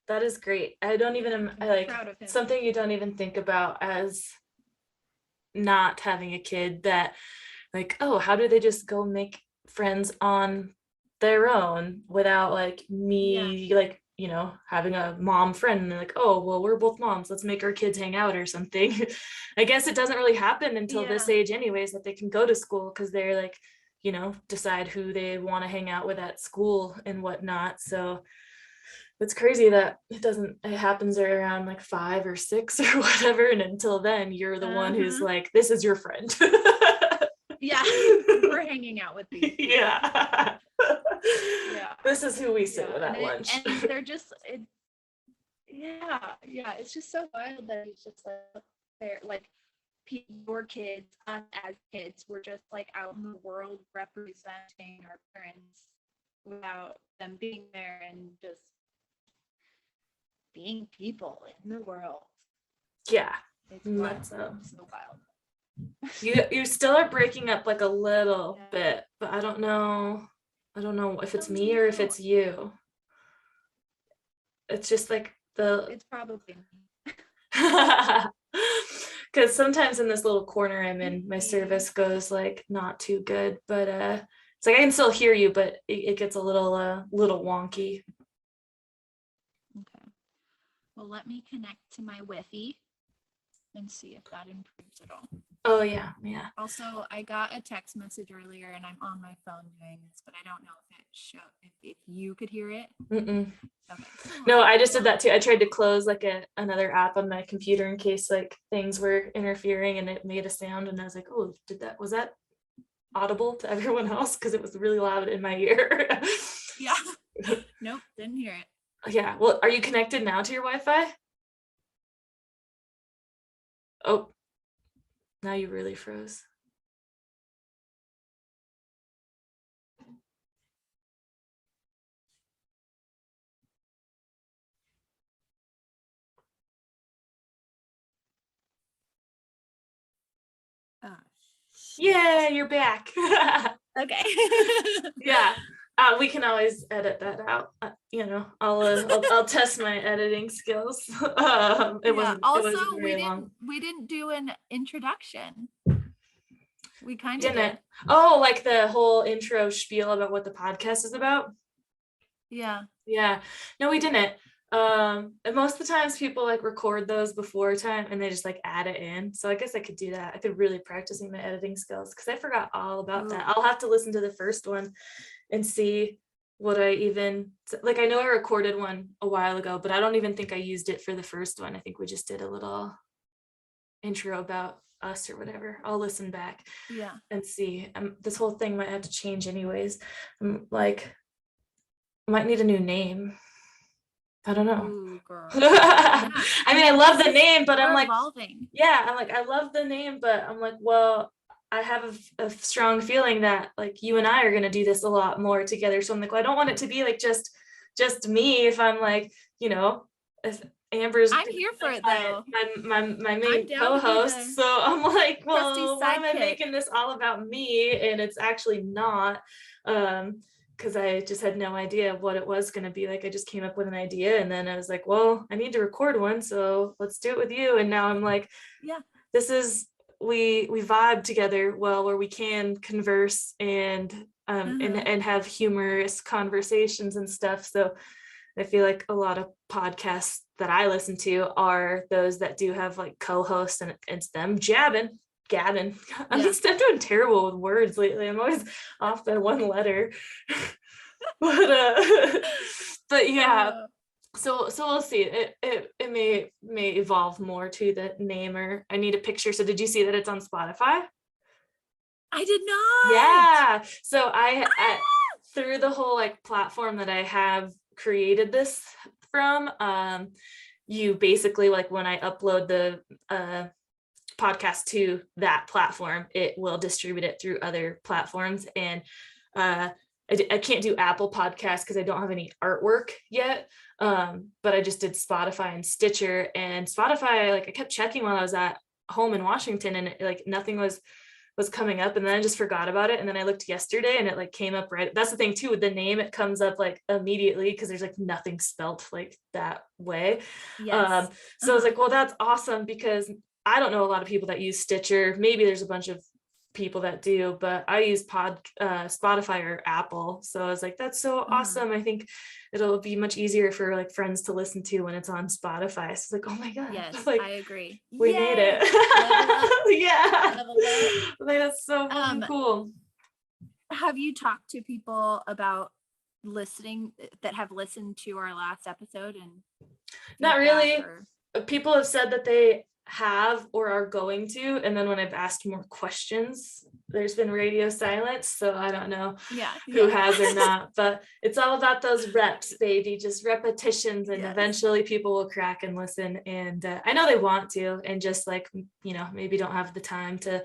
That is great. I don't even like something you don't even think about as not having a kid, that like, oh, how do they just go make friends on their own without like me, like, you know, having a mom friend and like, oh, well, we're both moms, let's make our kids hang out or something. I guess it doesn't really happen until this age anyways, that they can go to school because they're like, you know, decide who they want to hang out with at school and whatnot. So it's crazy that it happens around like 5 or 6 or whatever. And until then, you're the one who's like, this is your friend. Yeah, we're hanging out with these people. Yeah. Yeah. This is who we sit with at and lunch. and they're just yeah, it's just so wild that it's just like they're like your kids, us as kids, we're just like out in the world representing our parents without them being there and just being people in the world. Yeah. It's wild. That's So wild. you still are breaking up like a little Yeah. bit, but I don't know if it's me or if it's you. It's just like It's probably me. because sometimes in this little corner I'm in, my service goes like not too good, but it's like I can still hear you, but it gets a little wonky. Okay. Well, let me connect to my Wi-Fi and see if that improves at all. Oh yeah. Also, I got a text message earlier and I'm on my phone doing this, but I don't know if you could hear it. Mm-mm. Okay. No, I just did that too. I tried to close like another app on my computer in case like things were interfering, and it made a sound, and I was like, oh, was that audible to everyone else? Because it was really loud in my ear. Yeah. Nope, didn't hear it. Yeah. Well, are you connected now to your Wi-Fi? Oh, now you really froze. Yeah, you're back. Okay. Yeah. We can always edit that out. I'll test my editing skills. It wasn't very long. We didn't do an introduction. We kind of Didn't did. it? Oh, like the whole intro spiel about what the podcast is about. Yeah. Yeah. No, we didn't. And most of the times people like record those before time and they just like add it in. So I guess I could do that. I could really practicing my editing skills because I forgot all about that. I'll have to listen to the first one and see what I even like. I know I recorded one a while ago, but I don't even think I used it for the first one. I think we just did a little intro about us or whatever. I'll listen back and see. This whole thing might have to change anyways. Like might need a new name. I don't know. Ooh, girl. I mean, I love the name, but I'm like, evolving. Yeah, I'm like, I love the name, but I'm like, well, I have a strong feeling that like you and I are gonna do this a lot more together. So I'm like, well, I don't want it to be like just me. If I'm like, if Amber's I'm here for it though. My main co-host. So I'm like, well, why am I making this all about me? And it's actually not. Because I just had no idea what it was going to be like. I just came up with an idea and then I was like, well, I need to record one, so let's do it with you. And now I'm like, yeah, this is we vibe together well, where we can converse and have humorous conversations and stuff. So I feel like a lot of podcasts that I listen to are those that do have like co-hosts, and it's them gabbing. I'm doing terrible with words lately. I'm always off by one letter. but yeah. So we'll see. It may evolve more to the name, or I need a picture. So did you see that it's on Spotify? I did not. Yeah. So I through the whole like platform that I have created this from, you basically like when I upload the podcast to that platform, it will distribute it through other platforms. And I can't do Apple Podcasts because I don't have any artwork yet. But I just did Spotify and Stitcher. And Spotify, like I kept checking while I was at home in Washington, and like nothing was coming up, and then I just forgot about it. And then I looked yesterday and it like came up right. That's the thing too, with the name, it comes up like immediately because there's like nothing spelt like that way. Yes. So I was like, well, that's awesome, because I don't know a lot of people that use Stitcher. Maybe there's a bunch of people that do, but I use Spotify or Apple. So I was like, that's so awesome. I think it'll be much easier for like friends to listen to when it's on Spotify. So it's like, oh my God. Yes, like, I agree. We made it. Yeah. Like, that's so cool. Have you talked to people about that have listened to our last episode and Not feedback really. or- People have said that they have or are going to, and then when I've asked more questions, there's been radio silence, so I don't know yeah who has or not, but it's all about those reps, baby, just repetitions, and Yes. eventually people will crack and listen. And I know they want to, and just like, maybe don't have the time to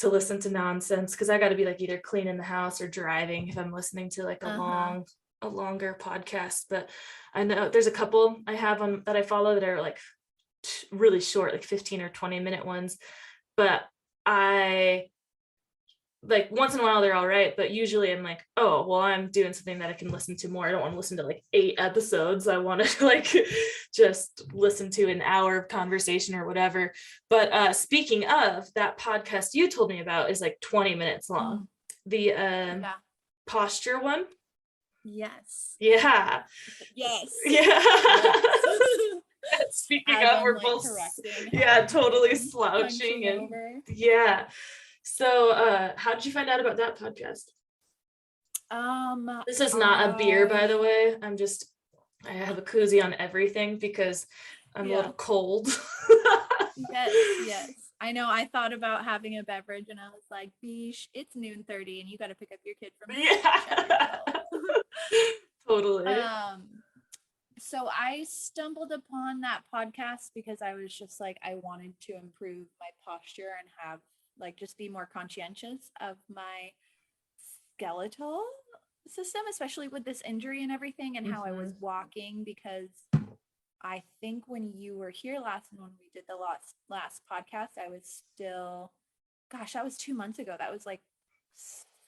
listen to nonsense, because I got to be like either cleaning the house or driving if I'm listening to like Uh-huh. a longer podcast. But I know there's a couple I have on that I follow that are like really short, like 15 or 20-minute ones, but I like once in a while they're all right, but usually I'm like, oh well, I'm doing something that I can listen to more. I don't want to listen to like 8 episodes. I want to like just listen to an hour of conversation or whatever. But speaking of, that podcast you told me about is like 20 minutes long. The Yeah. posture one. Yes. Yeah. Yes. Yeah. Yes. Speaking As of, I'm, we're like, both correcting yeah, how totally I'm slouching hunching and over. yeah. So how did you find out about that podcast? This is not a beer, by the way. I have a koozie on everything because I'm a little cold. Yes. I know. I thought about having a beverage and I was like, Beesh, it's noon 30 and you got to pick up your kid from school. Check yourself. Totally. So I stumbled upon that podcast because I was just like, I wanted to improve my posture and have like just be more conscientious of my skeletal system, especially with this injury and everything, and how I was walking, because I think when you were here last and when we did the last podcast, I was still, gosh, that was 2 months ago. That was like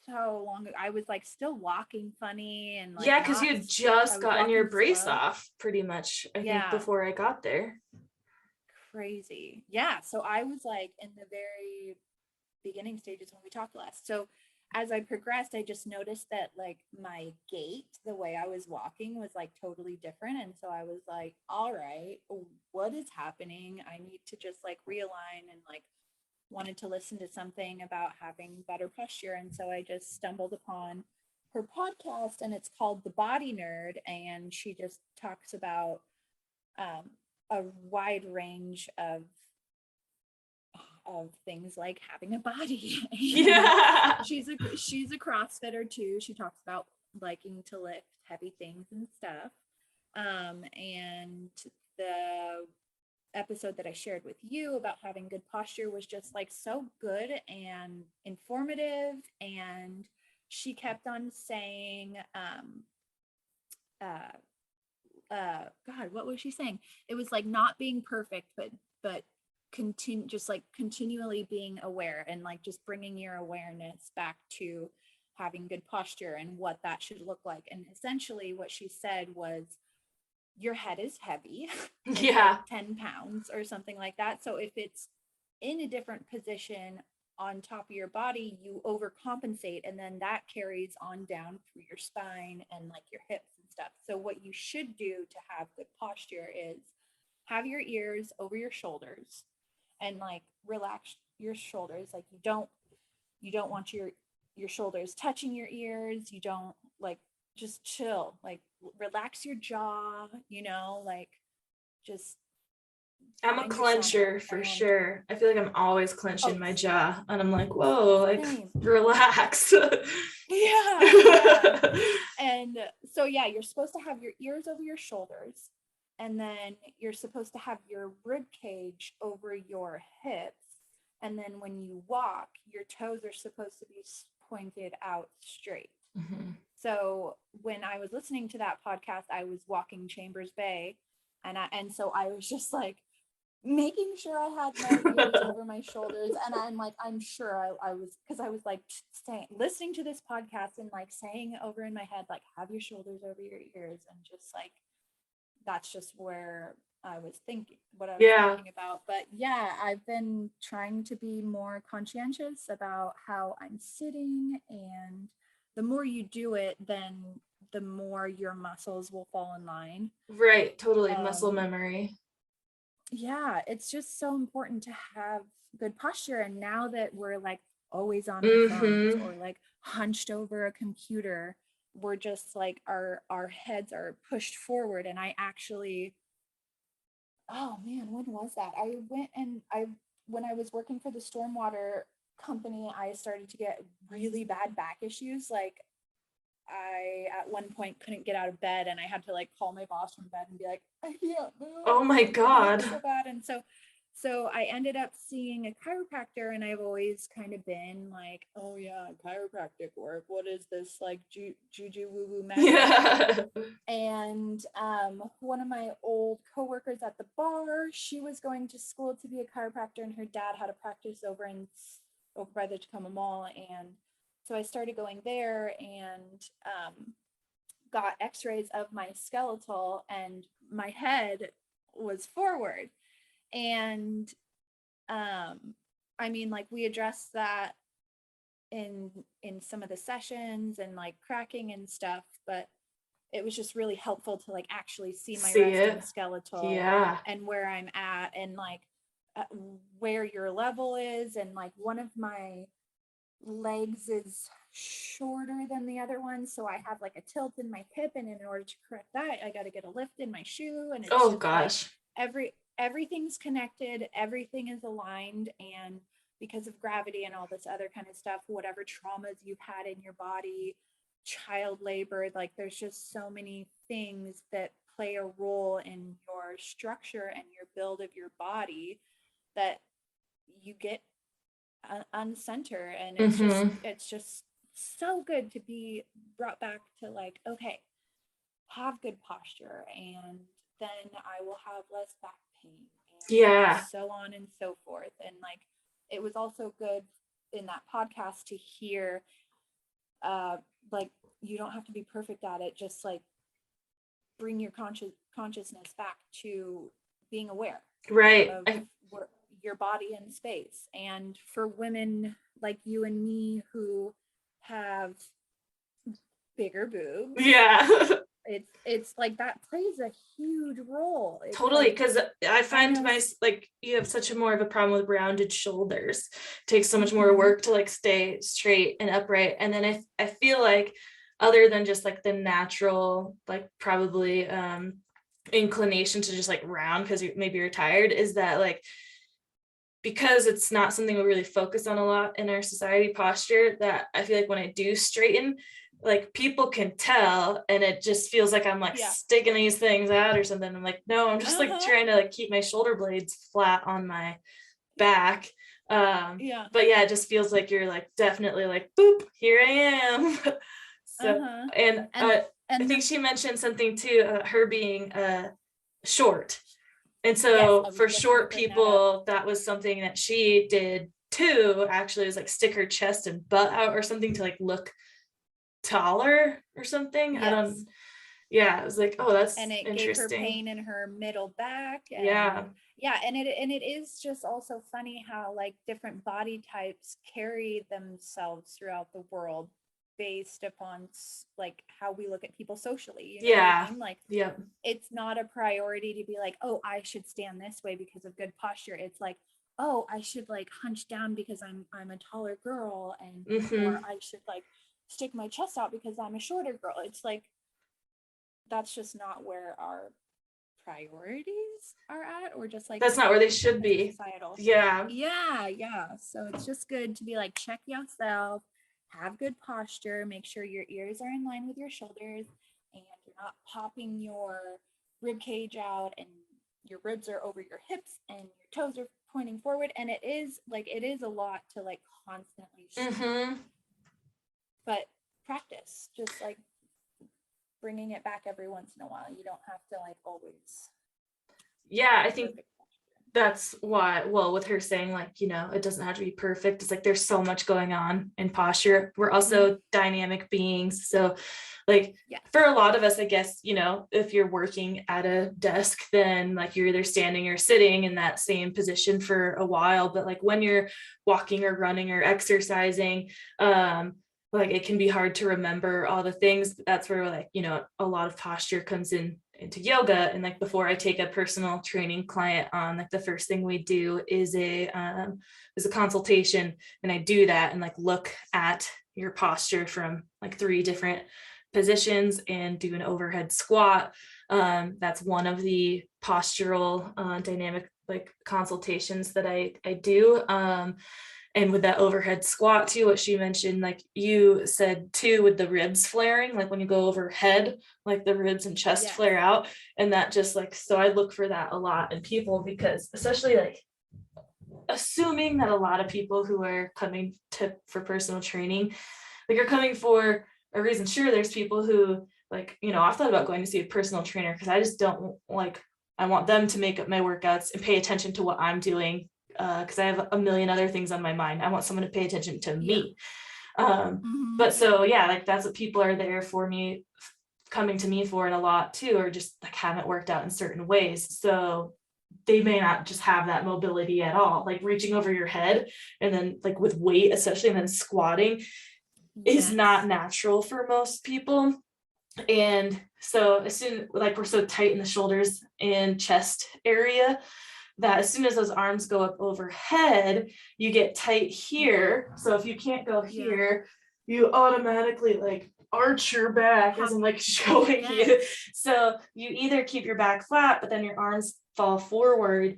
so long ago. I was like still walking funny and like, yeah, because you had just gotten your brace slow. off pretty much, I think, before I got there. Crazy. Yeah. So I was like in the very beginning stages when we talked last. So as I progressed, I just noticed that like my gait, the way I was walking was like totally different. And so I was like, all right, what is happening? I need to just like realign, and like wanted to listen to something about having better posture. And so I just stumbled upon her podcast, and it's called The Body Nerd. And she just talks about a wide range of things like having a body. Yeah. She's a CrossFitter too. She talks about liking to lift heavy things and stuff. And the episode that I shared with you about having good posture was just like so good and informative. And she kept on saying, God, what was she saying? It was like not being perfect, but continually being aware, and like just bringing your awareness back to having good posture and what that should look like. And essentially what she said was, your head is heavy. Yeah. Like 10 pounds or something like that. So if it's in a different position on top of your body, you overcompensate, and then that carries on down through your spine and like your hips and stuff. So what you should do to have good posture is have your ears over your shoulders and like relax your shoulders. Like you don't want your shoulders touching your ears. You don't, like, just chill, like relax your jaw, like just I'm a clencher for sure. I feel like I'm always clenching my jaw, and I'm like, whoa, like relax. Yeah. And so yeah, you're supposed to have your ears over your shoulders, and then you're supposed to have your rib cage over your hips, and then when you walk, your toes are supposed to be pointed out straight. So when I was listening to that podcast, I was walking Chambers Bay, and so I was just like making sure I had my ears over my shoulders. And I'm sure I was, because I was like listening to this podcast and like saying over in my head, like, have your shoulders over your ears, and just like, that's just where I was thinking, what I was thinking about. But yeah, I've been trying to be more conscientious about how I'm sitting, and the more you do it, then the more your muscles will fall in line. Right, totally. Muscle memory. Yeah, it's just so important to have good posture. And now that we're like always on our phones or like hunched over a computer, we're just like our heads are pushed forward. And I actually, oh man, when was that? When I was working for the stormwater company, I started to get really bad back issues. Like I at one point couldn't get out of bed, and I had to like call my boss from bed and be like, I can't move. Oh my God. So bad. And so I ended up seeing a chiropractor, and I've always kind of been like, oh yeah, chiropractic work. What is this, like juju woo woo magic? Yeah. And one of my old coworkers at the bar, she was going to school to be a chiropractor, and her dad had a practice over by the Tacoma Mall. And so I started going there and got x-rays of my skeletal, and my head was forward. And I mean, like, we addressed that in some of the sessions and like cracking and stuff, but it was just really helpful to like actually see my resting skeletal, Yeah. and where I'm at, and like where your level is. And like one of my legs is shorter than the other one, so I have like a tilt in my hip, and in order to correct that, I got to get a lift in my shoe. And it's Oh just gosh. like everything's connected, everything is aligned. And because of gravity and all this other kind of stuff, whatever traumas you've had in your body, child labor, like there's just so many things that play a role in your structure and your build of your body, that you get uncenter. And it's just so good to be brought back to like, okay, have good posture, and then I will have less back pain, and Yeah. so on and so forth. And like, it was also good in that podcast to hear like, you don't have to be perfect at it, just like bring your consciousness back to being aware, Right. of your body and space. And for women like you and me who have bigger boobs, Yeah. it's like that plays a huge role. It's Totally, like, because I find like you have such a more of a problem with rounded shoulders. It takes so much more work to like stay straight and upright. And then I feel like, other than just like the natural, like probably inclination to just like round because maybe you're tired, is that like, because it's not something we really focus on a lot in our society, posture, that I feel like when I do straighten, like people can tell, and it just feels like I'm like sticking these things out or something. I'm like, no, I'm just like trying to like keep my shoulder blades flat on my back. But yeah, it just feels like you're like definitely like, boop, here I am. So and I think she mentioned something too, her being short. And so for short people, that was something that she did too, actually, was like stick her chest and butt out or something to like look taller or something. It was like, oh, that's and it interesting. gave her pain in her middle back. And and it is just also funny how like different body types carry themselves throughout the world based upon like how we look at people socially, you know what I mean? Like, it's not a priority to be like, oh, I should stand this way because of good posture. It's like, oh, I should like hunch down because I'm a taller girl, and or I should like stick my chest out because I'm a shorter girl. It's like, that's just not where our priorities are at, or just like, that's not where they should be. Societal. Yeah. So it's just good to be like, check yourself, have good posture, make sure your ears are in line with your shoulders, and you're not popping your rib cage out, and your ribs are over your hips, and your toes are pointing forward. And it is a lot to like constantly but practice, just like bringing it back every once in a while. You don't have to like always. I think that's why, well, with her saying like, you know, it doesn't have to be perfect, it's like there's so much going on in posture. We're also dynamic beings, so like for a lot of us, I guess, you know, if you're working at a desk, then like you're either standing or sitting in that same position for a while. But like when you're walking or running or exercising, like it can be hard to remember all the things. That's where like, you know, a lot of posture comes into yoga. And like before I take a personal training client on, like the first thing we do is a consultation, and I do that and like look at your posture from like 3 different positions and do an overhead squat. That's one of the postural dynamic like consultations that I do. And with that overhead squat too, what she mentioned, like you said too, with the ribs flaring, like when you go overhead, like the ribs and chest flare out. And that just like, so I look for that a lot in people, because especially like assuming that a lot of people who are coming for personal training, like are coming for a reason. Sure, there's people who like, you know, I've thought about going to see a personal trainer because I just don't like, I want them to make up my workouts and pay attention to what I'm doing, because I have a million other things on my mind. I want someone to pay attention to me. But so yeah, like that's what people are there for me, coming to me for, and a lot too, or just like haven't worked out in certain ways. So they may not just have that mobility at all, like reaching over your head and then like with weight, especially, and then squatting is not natural for most people. And so as soon, like we're so tight in the shoulders and chest area, that as soon as those arms go up overhead, you get tight here. So if you can't go here, you automatically like arch your back as I'm like showing you. So you either keep your back flat, but then your arms fall forward.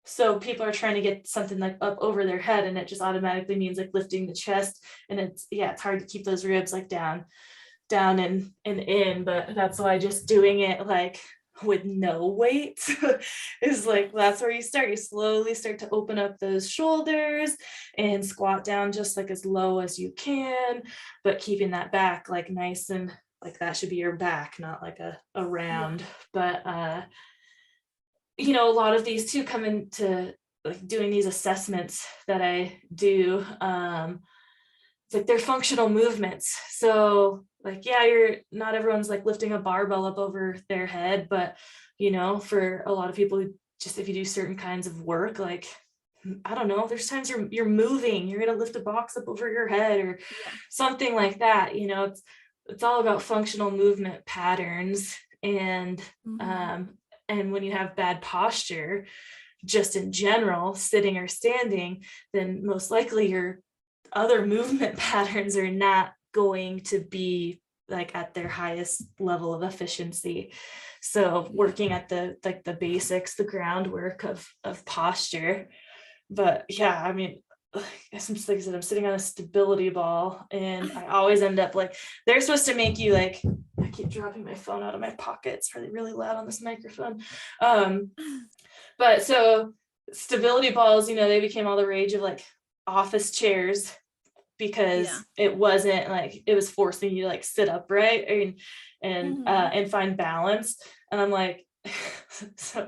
So people are trying to get something like up over their head, and it just automatically means like lifting the chest. And it's hard to keep those ribs like down and in, but that's why just doing it like with no weight is like, that's where you start. You slowly start to open up those shoulders and squat down just like as low as you can, but keeping that back like nice, and like that should be your back, not like a round. But you know, a lot of these too come into like doing these assessments that I do. It's like they're functional movements. So like, yeah, not everyone's like lifting a barbell up over their head, but you know, for a lot of people, just if you do certain kinds of work, like, I don't know, there's times you're moving, you're going to lift a box up over your head or something like that. You know, it's all about functional movement patterns. And, and when you have bad posture, just in general, sitting or standing, then most likely your other movement patterns are not going to be like at their highest level of efficiency. So working at the basics, the groundwork of posture. But yeah, I mean, as I'm sitting on a stability ball, and I always end up like, they're supposed to make you like, I keep dropping my phone out of my pocket. It's really, really loud on this microphone. But so stability balls, you know, they became all the rage of like office chairs, because it wasn't like, it was forcing you to like sit upright and find balance. And I'm like, so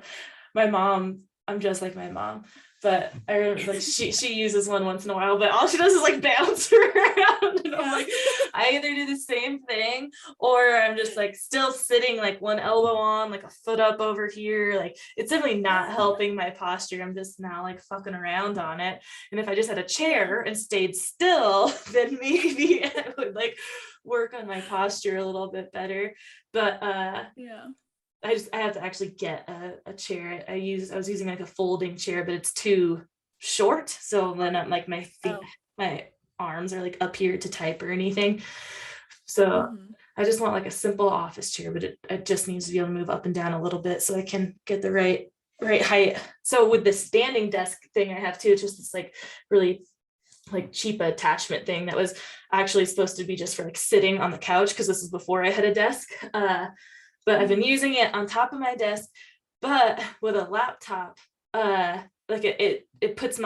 my mom, I'm just like my mom, but I remember like she uses one once in a while, but all she does is like bounce around. And I'm like, I either do the same thing, or I'm just like still sitting like one elbow on, like a foot up over here. Like it's definitely not helping my posture. I'm just now like fucking around on it. And if I just had a chair and stayed still, then maybe it would like work on my posture a little bit better. But I have to actually get a chair. I was using like a folding chair, but it's too short. So then I'm like, my feet, my arms are like up here to type or anything. So I just want like a simple office chair, but it just needs to be able to move up and down a little bit so I can get the right height. So with the standing desk thing I have too, it's just this like really like cheap attachment thing that was actually supposed to be just for like sitting on the couch, because this is before I had a desk. But I've been using it on top of my desk, but with a laptop, like it puts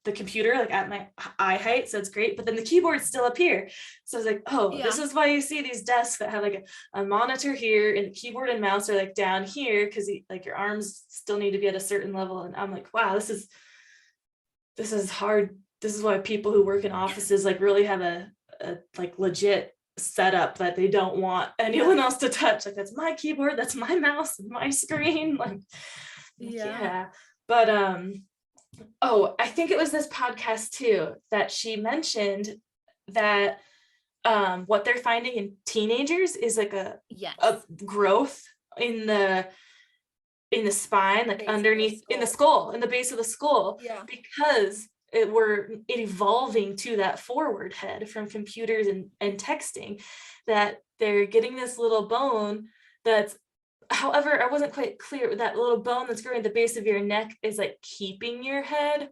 the computer like at my eye height, so it's great, but then the keyboard's still up here. So I was like, this is why you see these desks that have like a monitor here and the keyboard and mouse are like down here, because like your arms still need to be at a certain level. And I'm like, wow, this is hard. This is why people who work in offices like really have a like legit setup that they don't want anyone else to touch. Like, that's my keyboard, that's my mouse, my screen. Like but I think it was this podcast too that she mentioned that what they're finding in teenagers is like a growth in the spine, like underneath in the skull, in the base of the skull, because we're evolving to that forward head from computers and texting, that they're getting this little bone that's, however, I wasn't quite clear, that little bone that's growing at the base of your neck is like keeping your head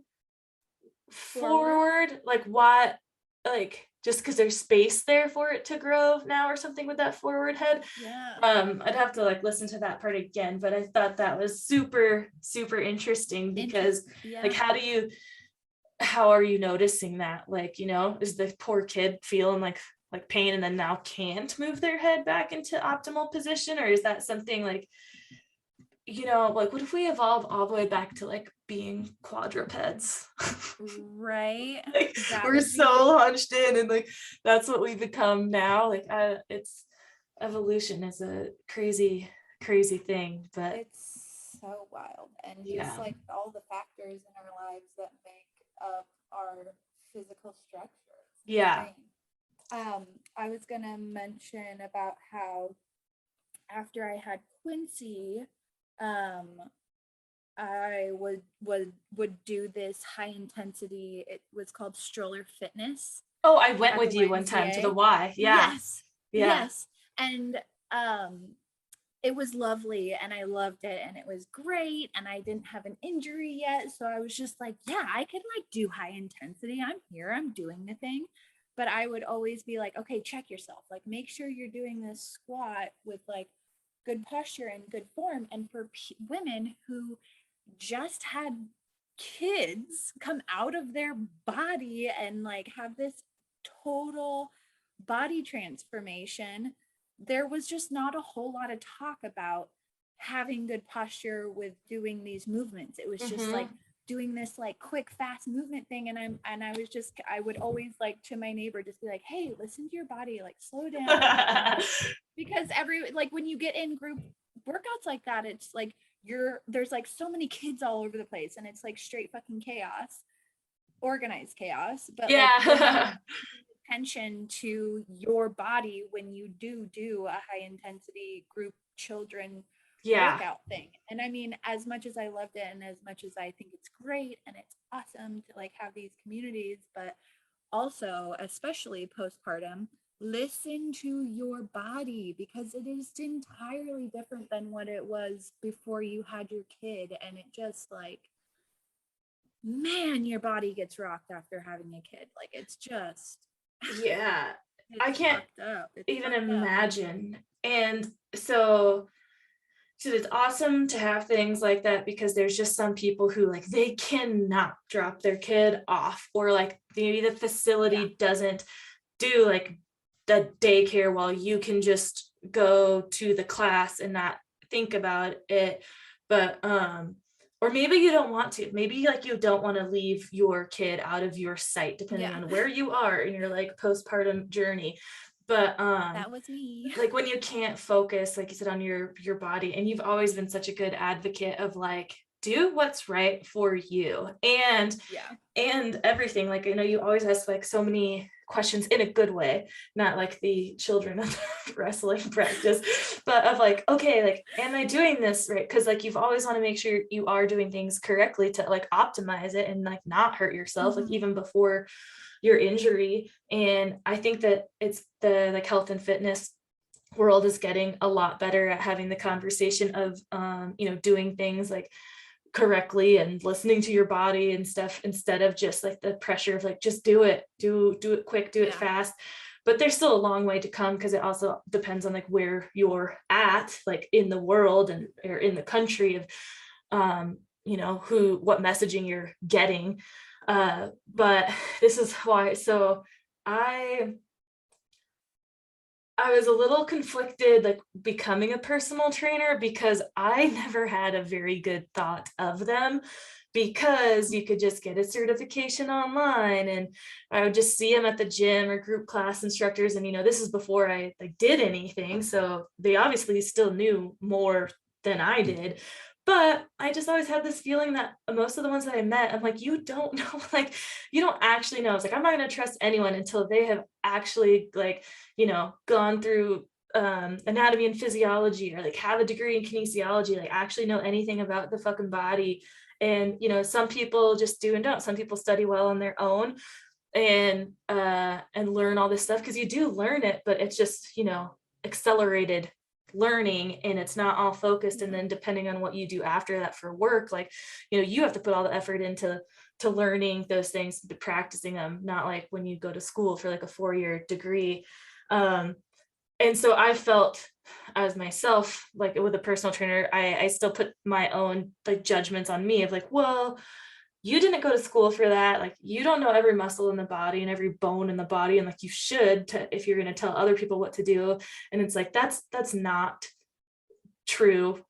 forward. Like what, like just because there's space there for it to grow now or something with that forward head. Yeah. I'd have to like listen to that part again, but I thought that was super, super interesting because Yeah. like how are you noticing that? Like, is the poor kid feeling like pain and then now can't move their head back into optimal position? Or is that something like, like what if we evolve all the way back to like being quadrupeds? Right. Like, That we're would be so hunched in and like that's what we become now. Like it's evolution is a crazy, crazy thing, but it's so wild. And yeah. just like all the factors in our lives that make up our physical structure. It's Yeah. insane. I was gonna mention about how after I had Quincy, I would do this high intensity. It was called stroller fitness Oh, I went at with the you one time to the YMCA. Y. Yeah. Yes. Yeah. Yes. And it was lovely and I loved it and it was great and I didn't have an injury yet, so I was just like, yeah, I can like do high intensity. I'm here, I'm doing the thing. But I would always be like, okay, check yourself. Like make sure you're doing this squat with like good posture and good form. And for women who just had kids come out of their body and like have this total body transformation, there was just not a whole lot of talk about having good posture with doing these movements. It was just like doing this like quick fast movement thing, and I would always like to my neighbor just be like, hey, listen to your body, like slow down. Because like when you get in group workouts like that, it's like there's like so many kids all over the place and it's like straight fucking chaos, organized chaos. But like attention to your body when you do a high intensity group children workout thing. And I mean, as much as I loved it and as much as I think it's great and it's awesome to like have these communities, but also especially postpartum, listen to your body because it is entirely different than what it was before you had your kid. And it just like, man, your body gets rocked after having a kid. Like it's just I can't even imagine. And so it's awesome to have things like that because there's just some people who like they cannot drop their kid off, or like maybe the facility doesn't do like the daycare while you can just go to the class and not think about it. But or maybe you don't want to, maybe like you don't want to leave your kid out of your sight depending on where you are in your like postpartum journey. But that was me. Like when you can't focus, like you said, on your body, and you've always been such a good advocate of like do what's right for you and everything. Like you always ask like so many questions in a good way, not like the children of wrestling practice, but of like, okay, like am I doing this right? Because like you've always want to make sure you are doing things correctly to like optimize it and like not hurt yourself, like even before your injury. And I think that it's the like health and fitness world is getting a lot better at having the conversation of doing things like correctly and listening to your body and stuff, instead of just like the pressure of like just do it quick, do it fast. But there's still a long way to come because it also depends on like where you're at like in the world and or in the country of what messaging you're getting. But this is why. So I was a little conflicted like becoming a personal trainer because I never had a very good thought of them, because you could just get a certification online and I would just see them at the gym or group class instructors. And, this is before I like did anything. So they obviously still knew more than I did. But I just always had this feeling that most of the ones that I met, I'm like, you don't know, like, you don't actually know. It's like, I'm not going to trust anyone until they have actually like, gone through anatomy and physiology or like have a degree in kinesiology, like actually know anything about the fucking body And, you know, some people just do and don't. Some people study well on their own and learn all this stuff, because you do learn it, but it's just, you know, accelerated learning, and it's not all focused. And then depending on what you do after that for work, like, you know, you have to put all the effort into learning those things, to practicing them, not like when you go to school for like a 4-year degree. And so I felt as myself, like with a personal trainer, I still put my own like judgments on me of like, well, you didn't go to school for that. Like, you don't know every muscle in the body and every bone in the body. And like, you should, if you're going to tell other people what to do. And it's like, that's not true.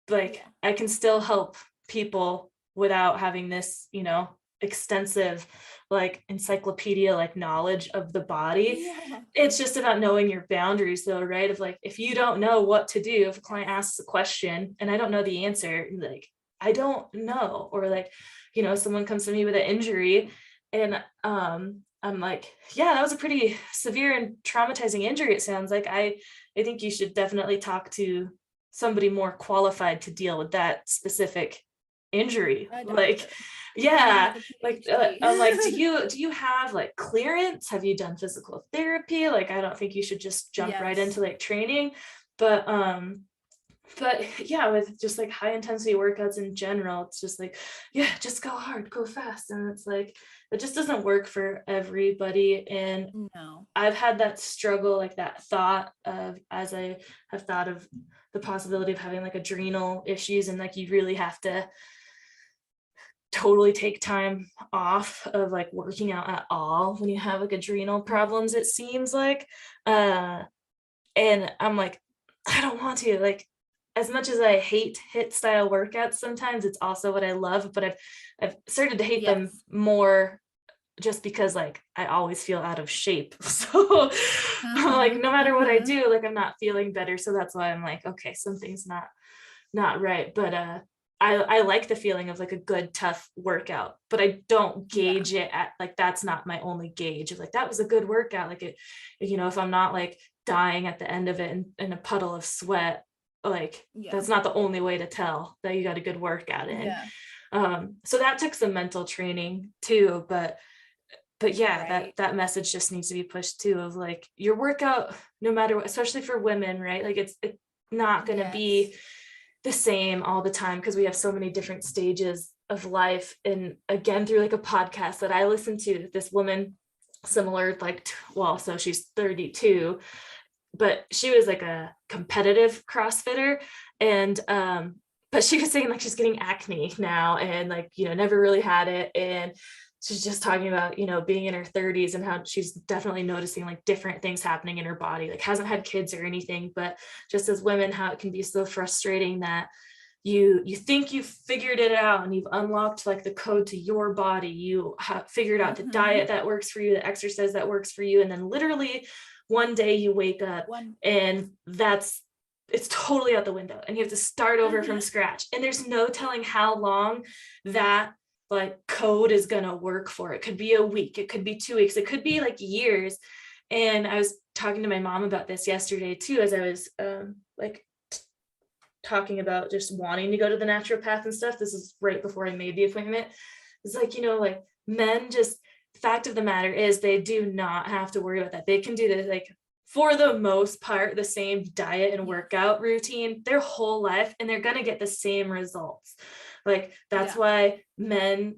Like, I can still help people without having this, you know, extensive like encyclopedia like knowledge of the body. Yeah. It's just about knowing your boundaries though, right? Of like, if you don't know what to do, if a client asks a question and I don't know the answer, like, I don't know. Or like, you know, someone comes to me with an injury and I'm like, yeah, that was a pretty severe and traumatizing injury, it sounds like. I think you should definitely talk to somebody more qualified to deal with that specific injury. A Like, doctor. yeah, Someone with a like PhD. I'm like, do you have like clearance? Have you done physical therapy? Like, I don't think you should just jump right Yes. into like training. But yeah, with just like high intensity workouts in general, it's just like, yeah, just go hard, go fast. And it's like, it just doesn't work for everybody. And No. I've had that struggle, like that thought of, as I have thought of the possibility of having like adrenal issues, and like you really have to totally take time off of like working out at all when you have like adrenal problems, it seems like. And I'm like, I don't want to. Like, as much as I hate HIIT style workouts, sometimes it's also what I love, but I've started to hate them Yes. more just because like I always feel out of shape. So I'm like, no matter what I do, like I'm not feeling better. So that's why I'm like, okay, something's not right. But I like the feeling of like a good tough workout, but I don't gauge it at like, that's not my only gauge of like, that was a good workout. Like, it, you know, if I'm not like dying at the end of it in a puddle of sweat, like Yeah. that's not the only way to tell that you got a good workout in. Yeah. So that took some mental training too, but yeah, Right. that message just needs to be pushed too, of like your workout, no matter what, especially for women, right? Like it's not going to be Yes. the same all the time, because we have so many different stages of life. And again, through like a podcast that I listened to, this woman similar, like, well, so she's 32, but she was like a competitive CrossFitter. And but she was saying like she's getting acne now, and like, you know, never really had it. And she's just talking about, you know, being in her 30s and how she's definitely noticing like different things happening in her body, like hasn't had kids or anything, but just as women, how it can be so frustrating that you think you've figured it out and you've unlocked like the code to your body, you have figured out the diet that works for you, the exercise that works for you, and then literally one day you wake up and it's totally out the window and you have to start over from scratch, and there's no telling how long that like code is going to work for. It could be a week, it could be 2 weeks, it could be like years. And I was talking to my mom about this yesterday too, as I was like talking about just wanting to go to the naturopath and stuff. This is right before I made the appointment. It's like, you know, like men, just fact of the matter is they do not have to worry about that. They can do this, like, for the most part, the same diet and workout routine their whole life, and they're going to get the same results. Like, that's why men,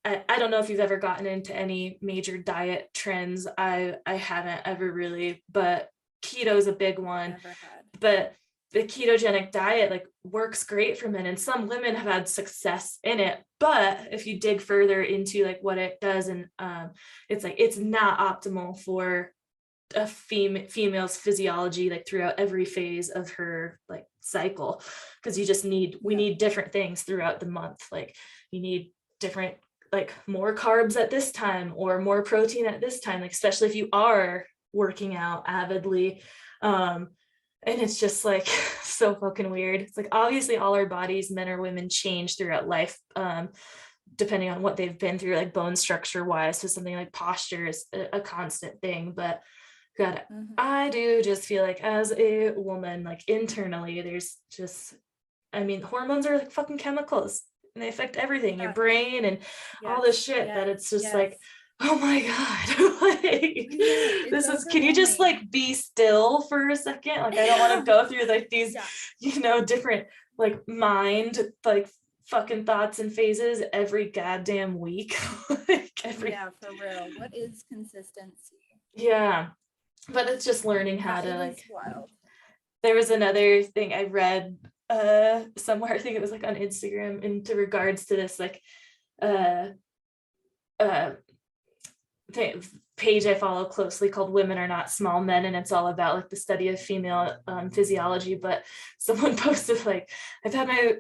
I don't know if you've ever gotten into any major diet trends. I haven't ever really, but keto is a big one. Never had. But the ketogenic diet like works great for men, and some women have had success in it. But if you dig further into like what it does, and it's like, it's not optimal for a female's physiology, like throughout every phase of her like cycle, because you just we need different things throughout the month. Like, you need different, like more carbs at this time or more protein at this time, like especially if you are working out avidly. And it's just like so fucking weird. It's like, obviously all our bodies, men or women, change throughout life, depending on what they've been through, like bone structure wise. So something like posture is a constant thing. But God, I do just feel like as a woman, like internally, there's just, I mean, hormones are like fucking chemicals. and they affect everything, your Yeah. brain and all this shit, that it's just like, yes. oh my God, like, It's this is, can you just overwhelming. like be still for a second? Like, I don't want to go through like these, Yeah. different like mind, like fucking thoughts and phases every goddamn week. Like Yeah, for real. What is consistency? yeah. But it's just learning how That to is like, wild. there was another thing I read somewhere, I think it was like on Instagram, into regards to this like uh uh page I follow closely called Women Are Not Small Men, and it's all about like the study of female physiology. But someone posted like, I've had my,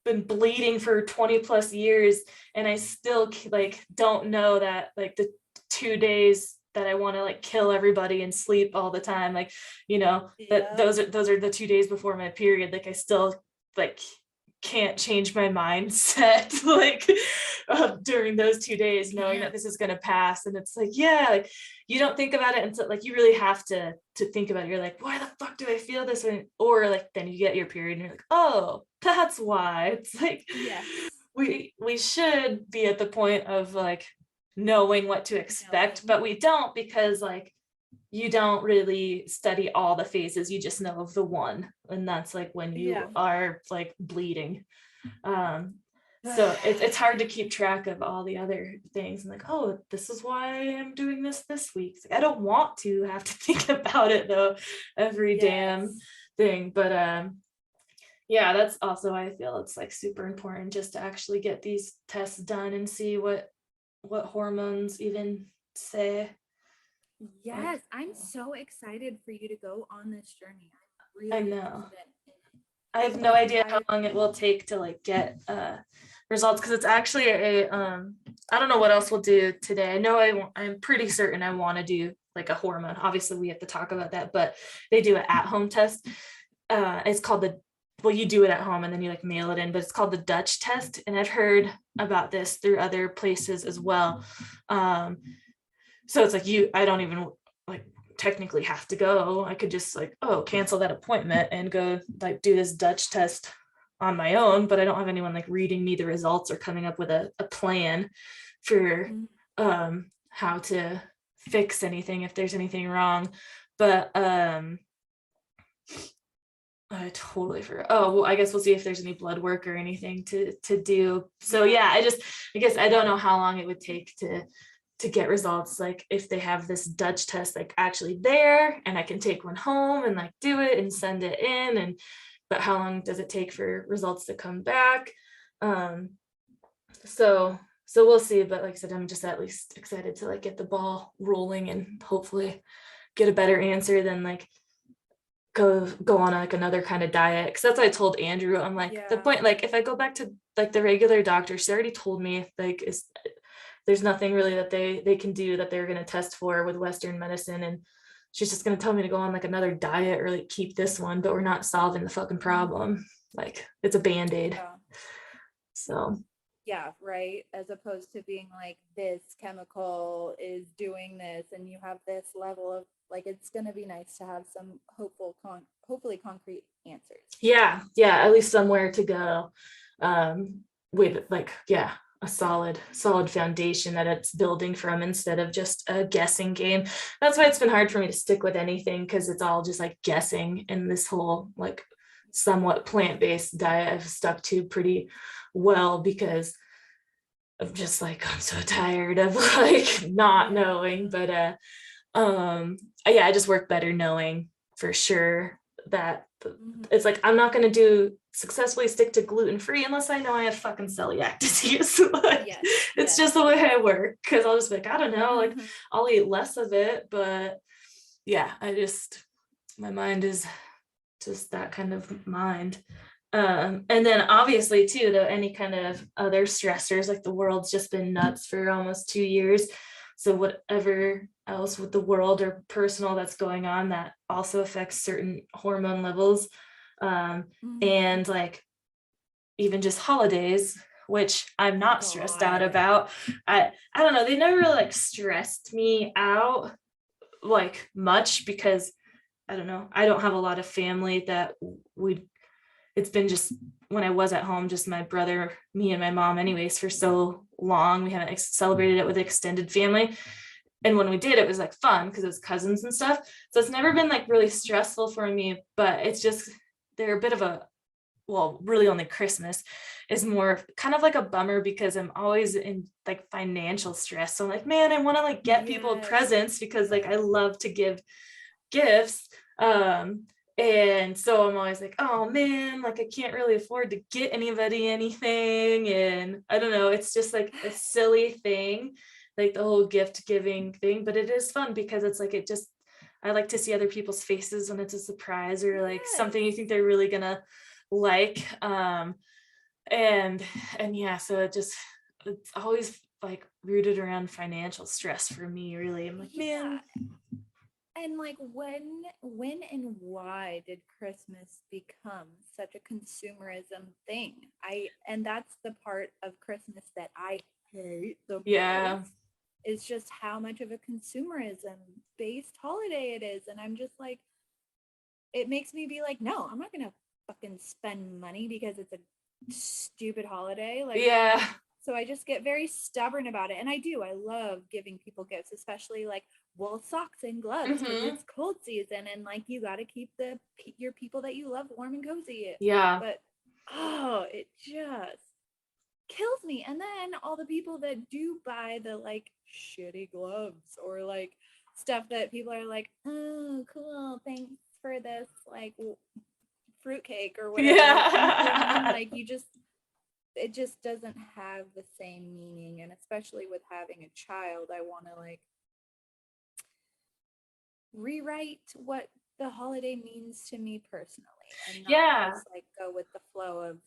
been bleeding for 20 plus years, and I still like don't know that like the 2 days that I want to like kill everybody and sleep all the time, like, that those are the 2 days before my period. Like I still like can't change my mindset like during those 2 days, knowing that this is going to pass. And it's like, yeah, like you don't think about it until like you really have to think about it. You're like, why the fuck do I feel this way? Or like then you get your period and you're like, oh, that's why. It's like, Yes. we should be at the point of like knowing what to expect, but we don't, because like you don't really study all the phases, you just know of the one, and that's like when you are like bleeding. So it's hard to keep track of all the other things, and like, oh, this is why I'm doing this week. Like, I don't want to have to think about it though every damn thing, but yeah, that's also why I feel it's like super important just to actually get these tests done and see what hormones even say. Yes, I'm so excited for you to go on this journey. I'm really I know. confident in it. I have no idea how long it will take to like get results, because it's actually a I don't know what else we'll do today. I know I'm pretty certain I want to do like a hormone. Obviously we have to talk about that, but they do an at-home test. It's called you do it at home and then you like mail it in, but it's called the Dutch test, and I've heard about this through other places as well. So it's like I don't even like technically have to go. I could just like, cancel that appointment and go like do this Dutch test on my own, but I don't have anyone like reading me the results or coming up with a plan for how to fix anything if there's anything wrong. But I totally forgot. Oh, well, I guess we'll see if there's any blood work or anything to do. So yeah, I guess I don't know how long it would take to get results, like if they have this Dutch test like actually there and I can take one home and like do it and send it in, and but how long does it take for results to come back? So we'll see, but like I said, I'm just at least excited to like get the ball rolling and hopefully get a better answer than like go on like another kind of diet, because that's what I told Andrew. I'm like, the point, like if I go back to like the regular doctor, she already told me like there's nothing really that they can do that they're going to test for with Western medicine, and she's just going to tell me to go on like another diet or like keep this one, but we're not solving the fucking problem. Like it's a band-aid. So yeah, right, as opposed to being like, this chemical is doing this and you have this level of like, it's going to be nice to have some hopefully concrete answers. Yeah, at least somewhere to go with like, a solid foundation that it's building from, instead of just a guessing game. That's why it's been hard for me to stick with anything, because it's all just like guessing. And this whole like somewhat plant-based diet I've stuck to pretty well, because of just like, I'm so tired of like not knowing. But I just work better knowing for sure that it's like, I'm not going to successfully stick to gluten-free unless I know I have fucking celiac disease. Like, it's just the way I work, because I'll just be like, I don't know, like I'll eat less of it, but yeah, my mind is just that kind of mind. And then obviously too, though, any kind of other stressors, like the world's just been nuts for almost 2 years. So whatever else with the world or personal that's going on, that also affects certain hormone levels. And like even just holidays, which I'm not stressed out about. I don't know, they never really like stressed me out like much, because I don't know, I don't have a lot of family that would it's been just when I was at home, just my brother, me and my mom anyways, for so long. We haven't celebrated it with extended family. And when we did, it was like fun because it was cousins and stuff. So it's never been like really stressful for me, but it's just, they're a bit of a, well, really only Christmas is more kind of like a bummer because I'm always in like financial stress. So I'm like, man, I want to like get people Yes. presents because like I love to give gifts. And so I'm always like, oh man, like I can't really afford to get anybody anything. And I don't know, it's just like a silly thing, like the whole gift giving thing, but it is fun because it's like, it just, I like to see other people's faces when it's a surprise or like something you think they're really gonna like. And yeah, so it's always like rooted around financial stress for me, really. I'm like, man. And like when and why did Christmas become such a consumerism thing? And that's the part of Christmas that I hate the most, is just how much of a consumerism based holiday it is. And I'm just like, it makes me be like, no, I'm not gonna fucking spend money because it's a stupid holiday. Like, so I just get very stubborn about it. And I love giving people gifts, especially like wool socks and gloves because it's cold season and like you got to keep your people that you love warm and cozy. But it just kills me. And then all the people that do buy the like shitty gloves or like stuff that people are like, oh, cool, thanks for this like fruitcake or whatever. You know what I mean? Like it just doesn't have the same meaning. And especially with having a child, I want to like rewrite what the holiday means to me personally and not just like go with the flow of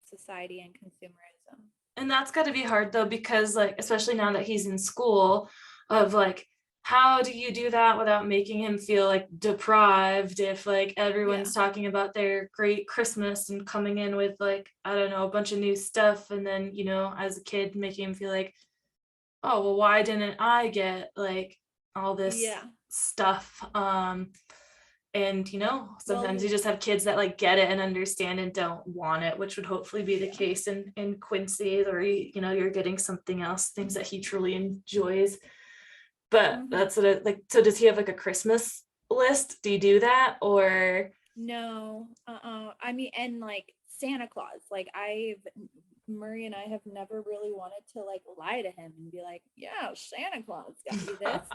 society and consumerism. And that's got to be hard though, because like, especially now that he's in school, of like, how do you do that without making him feel like deprived if like everyone's talking about their great Christmas and coming in with like, I don't know, a bunch of new stuff, and then, you know, as a kid making him feel like, oh well, why didn't I get like all this stuff? And you know, sometimes you just have kids that like get it and understand and don't want it, which would hopefully be the case in Quincy, or you know, you're getting something else, things that he truly enjoys. But that's what it like. So does he have like a Christmas list? Do you do that? Or no? I mean, and like Santa Claus, like Murray and I have never really wanted to like lie to him and be like, yeah, Santa Claus got you this.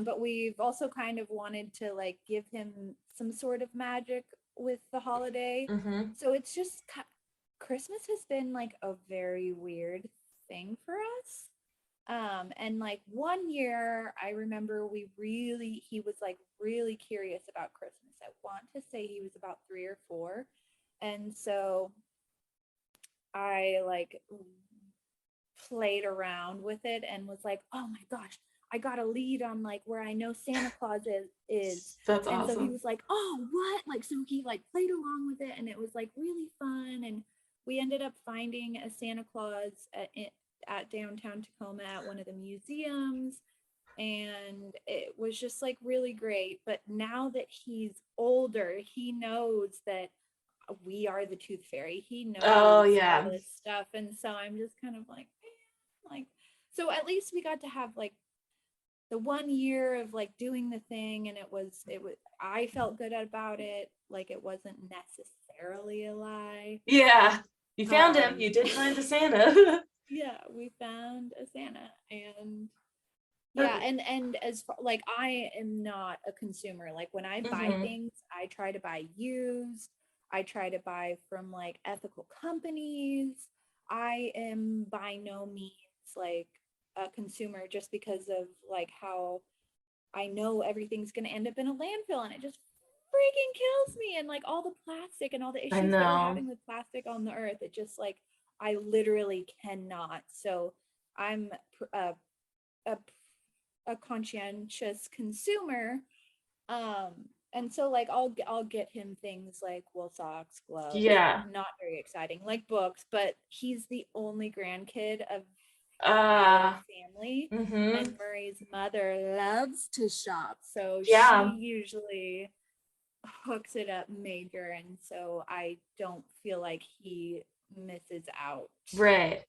But we've also kind of wanted to like give him some sort of magic with the holiday. So it's just Christmas has been like a very weird thing for us. And like one year I remember he was like really curious about Christmas. I want to say he was about 3 or 4. And so I like played around with it and was like, oh my gosh, I got a lead on like where I know Santa Claus is. That's and awesome. So he was like, oh, what? Like, so he like played along with it and it was like really fun. And we ended up finding a Santa Claus at downtown Tacoma at one of the museums. And it was just like really great. But now that he's older, he knows that we are the Tooth Fairy. He knows all this stuff. And so I'm just kind of like, like, so at least we got to have like the 1 year of like doing the thing, and it was I felt good about it. Like it wasn't necessarily a lie. Yeah, you found him. You did find a Santa. Yeah, we found a Santa. And yeah, and as far, like I am not a consumer. Like when I buy things, I try to buy used. I try to buy from like ethical companies. I am by no means like a consumer just because of like how I know everything's going to end up in a landfill, and it just freaking kills me. And like all the plastic and all the issues that we're having with plastic on the earth, it just like I literally cannot. So I'm a conscientious consumer. And so like I'll get him things like wool socks, gloves. Not very exciting, like books, but he's the only grandkid of our family. And Murray's mother loves to shop, so she usually hooks it up major, and so I don't feel like he misses out Right.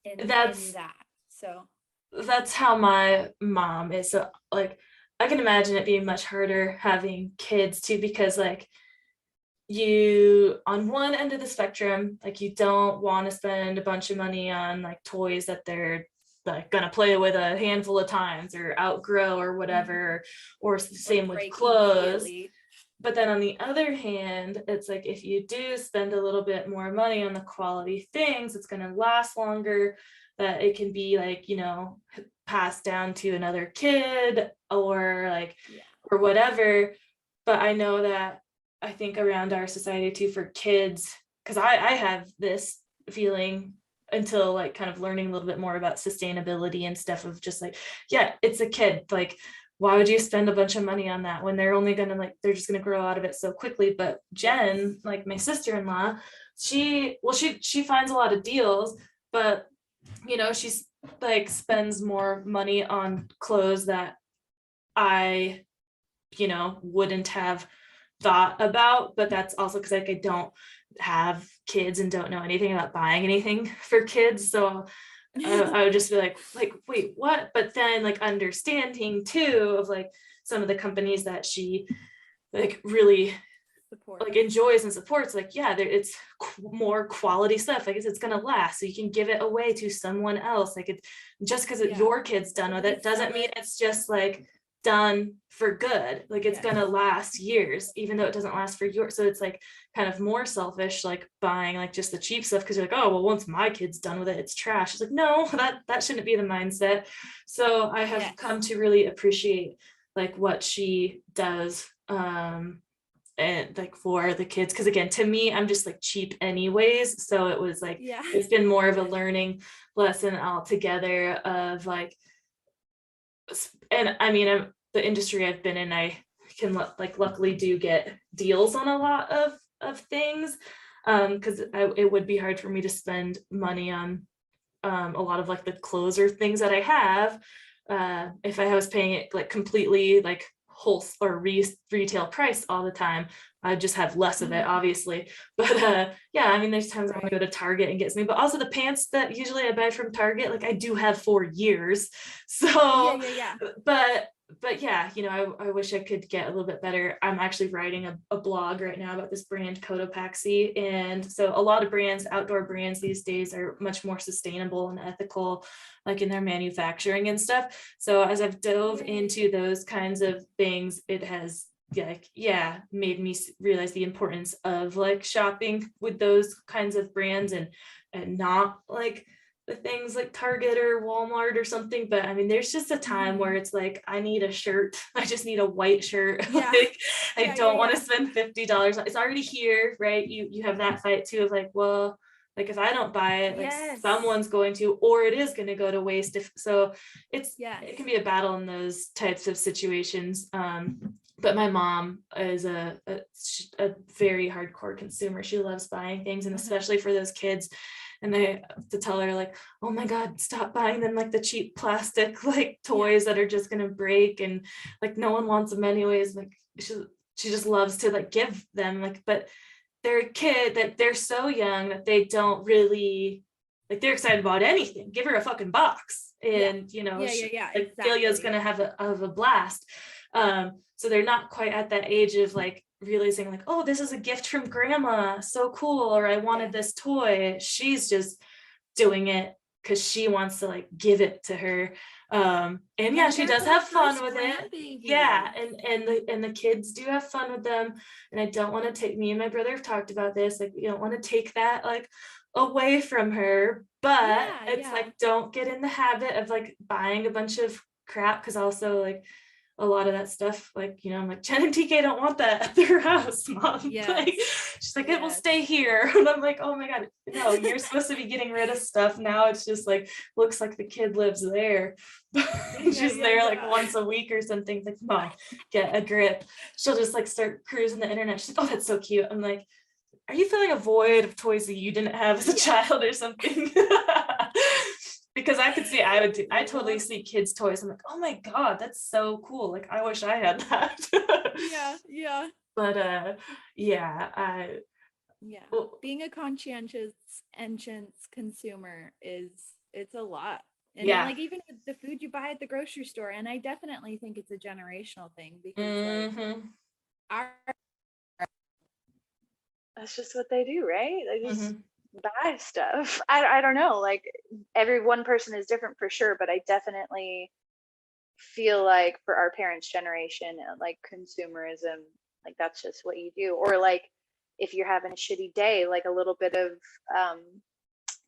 in That's that. So that's how my mom is. So like I can imagine it being much harder having kids too, because like you on one end of the spectrum, like you don't want to spend a bunch of money on like toys that they're like gonna play with a handful of times or outgrow or whatever, or or same with break clothes. immediately. But then on the other hand, it's like if you do spend a little bit more money on the quality things, it's going to last longer, that it can be like, you know, passed down to another kid or like, Yeah. or whatever. But I know that I think around our society too for kids, because I have this feeling until like kind of learning a little bit more about sustainability and stuff of just like, yeah, it's a kid. Like, why would you spend a bunch of money on that when they're only gonna like they're just gonna grow out of it so quickly? But Jen, like my sister-in-law, she finds a lot of deals, but you know, she's like spends more money on clothes that I, you know, wouldn't have thought about. But that's also because like I don't have kids and don't know anything about buying anything for kids. So I would just be like, wait, what? But then like understanding too of like some of the companies that she like really Support. like enjoys and supports, like, yeah, it's more quality stuff. I guess it's gonna last. So you can give it away to someone else. Like it's just because Yeah. your kid's done with it doesn't mean it's just like done for good. Like it's Yes. gonna last years, even though it doesn't last for yours. So it's like kind of more selfish, like buying like just the cheap stuff because you're like, oh well, once my kid's done with it, it's trash. It's like, no, that shouldn't be the mindset. So I have Yes. come to really appreciate like what she does and like for the kids, because again, to me, I'm just like cheap anyways. So it was like Yeah. it's been more of a learning lesson altogether of like, and I mean, the industry I've been in, I can like luckily do get deals on a lot of things, because it would be hard for me to spend money on a lot of like the clothes or things that I have, if I was paying it like completely like whole or retail price all the time. I just have less of it, obviously. But yeah, I mean, there's times I want to go to Target and get something, but also the pants that usually I buy from Target, like I do have for years. So, Yeah. but yeah, you know, I wish I could get a little bit better. I'm actually writing a blog right now about this brand Cotopaxi. And so a lot of brands, outdoor brands these days are much more sustainable and ethical, like in their manufacturing and stuff. So as I've dove into those kinds of things, it has made me realize the importance of like shopping with those kinds of brands and not like the things like Target or Walmart or something. But I mean, there's just a time where it's like, I need a shirt. I just need a white shirt. Yeah. Like, I don't want to spend $50. It's already here, right? You have that fight too of like, well, like if I don't buy it, like someone's going to, or it is going to go to waste. So it can be a battle in those types of situations. But my mom is a very hardcore consumer. She loves buying things, and especially for those kids. And I have to tell her like, oh my God, stop buying them like the cheap plastic like toys that are just gonna break, and like no one wants them anyways. Like she just loves to like give them like, but they're a kid that they're so young that they don't really like, they're excited about anything. Give her a fucking box, and you know, like Delia's gonna have a blast. So they're not quite at that age of like realizing like, oh, this is a gift from grandma, so cool, or I wanted this toy. She's just doing it because she wants to like give it to her. And yeah, she does have fun with it. Yeah, and the kids do have fun with them. And I don't want to take, me and my brother have talked about this, like you don't want to take that like away from her, but it's like, don't get in the habit of like buying a bunch of crap, because also like a lot of that stuff, like, you know, I'm like, Jen and TK don't want that at their house, mom. Like, she's like, it will stay here. And I'm like, oh my God, no, you're supposed to be getting rid of stuff. Now it's just like, looks like the kid lives there. She's there like once a week or something. It's like, mom, get a grip. She'll just like start cruising the internet. She's like, oh, that's so cute. I'm like, are you feeling a void of toys that you didn't have as a child or something? because I could see, I totally see kids' toys. I'm like, oh my God, that's so cool. Like, I wish I had that. Yeah. But yeah, Yeah. well, Being a conscientious consumer it's a lot. And then yeah. like even with the food you buy at the grocery store, and I definitely think it's a generational thing because like Mm-hmm. our That's just what they do, right? They just Mm-hmm. buy stuff. I don't know. Like every one person is different for sure, but I definitely feel like for our parents' generation, like consumerism, like that's just what you do. Or like if you're having a shitty day, like a little bit of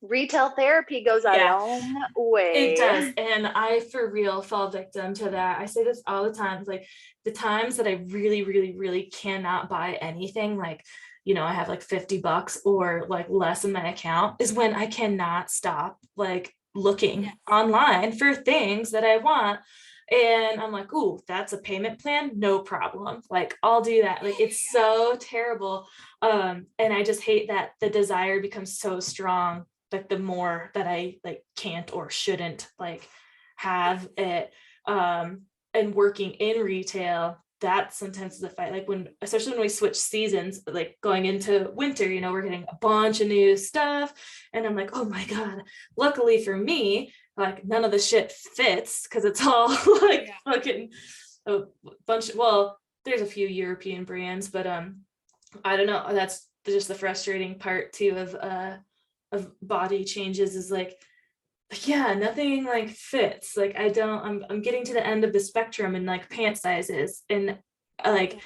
retail therapy goes a Yeah. long It does. way. And I, for real, fall victim to that. I say this all the time. Like the times that I really, really, really cannot buy anything, like, I have like $50 or like less in my account, is when I cannot stop like looking Yes. online for things that I want. And I'm like, ooh, that's a payment plan. No problem. Like I'll do that. Like it's so terrible. And I just hate that the desire becomes so strong, like the more that I like can't or shouldn't like have it. And working in retail, that sometimes is a fight. Like especially when we switch seasons, like going into winter, we're getting a bunch of new stuff. And I'm like, oh my God, luckily for me, like none of the shit fits because it's all like fucking a bunch well, there's a few European brands, but I don't know. That's just the frustrating part too of body changes is like yeah, nothing like fits. Like I'm getting to the end of the spectrum in like pant sizes, and like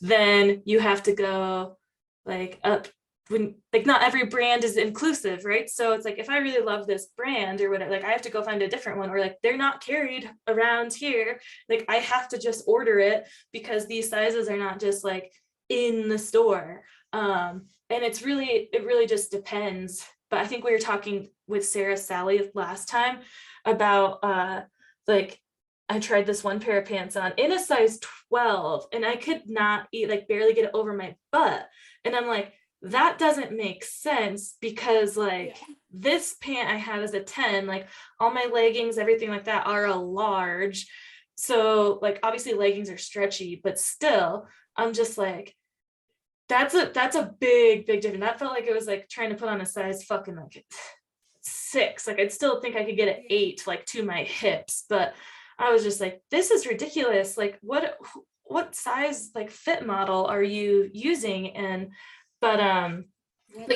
then you have to go like up when like not every brand is inclusive, right? So it's like if I really love this brand or whatever, like I have to go find a different one, or like they're not carried around here, like I have to just order it because these sizes are not just like in the store. And it really just depends. But I think we were talking with Sarah Sally last time about like I tried this one pair of pants on in a size 12 and I could not eat, like barely get it over my butt. And I'm like, that doesn't make sense because like this pant I have is a 10, like all my leggings, everything like that are a large. So like obviously leggings are stretchy, but still I'm just like, that's a big difference. That felt like it was like trying to put on a size fucking like 6. Like I'd still think I could get an 8 like to my hips, but I was just like, this is ridiculous. Like what size like fit model are you using? And but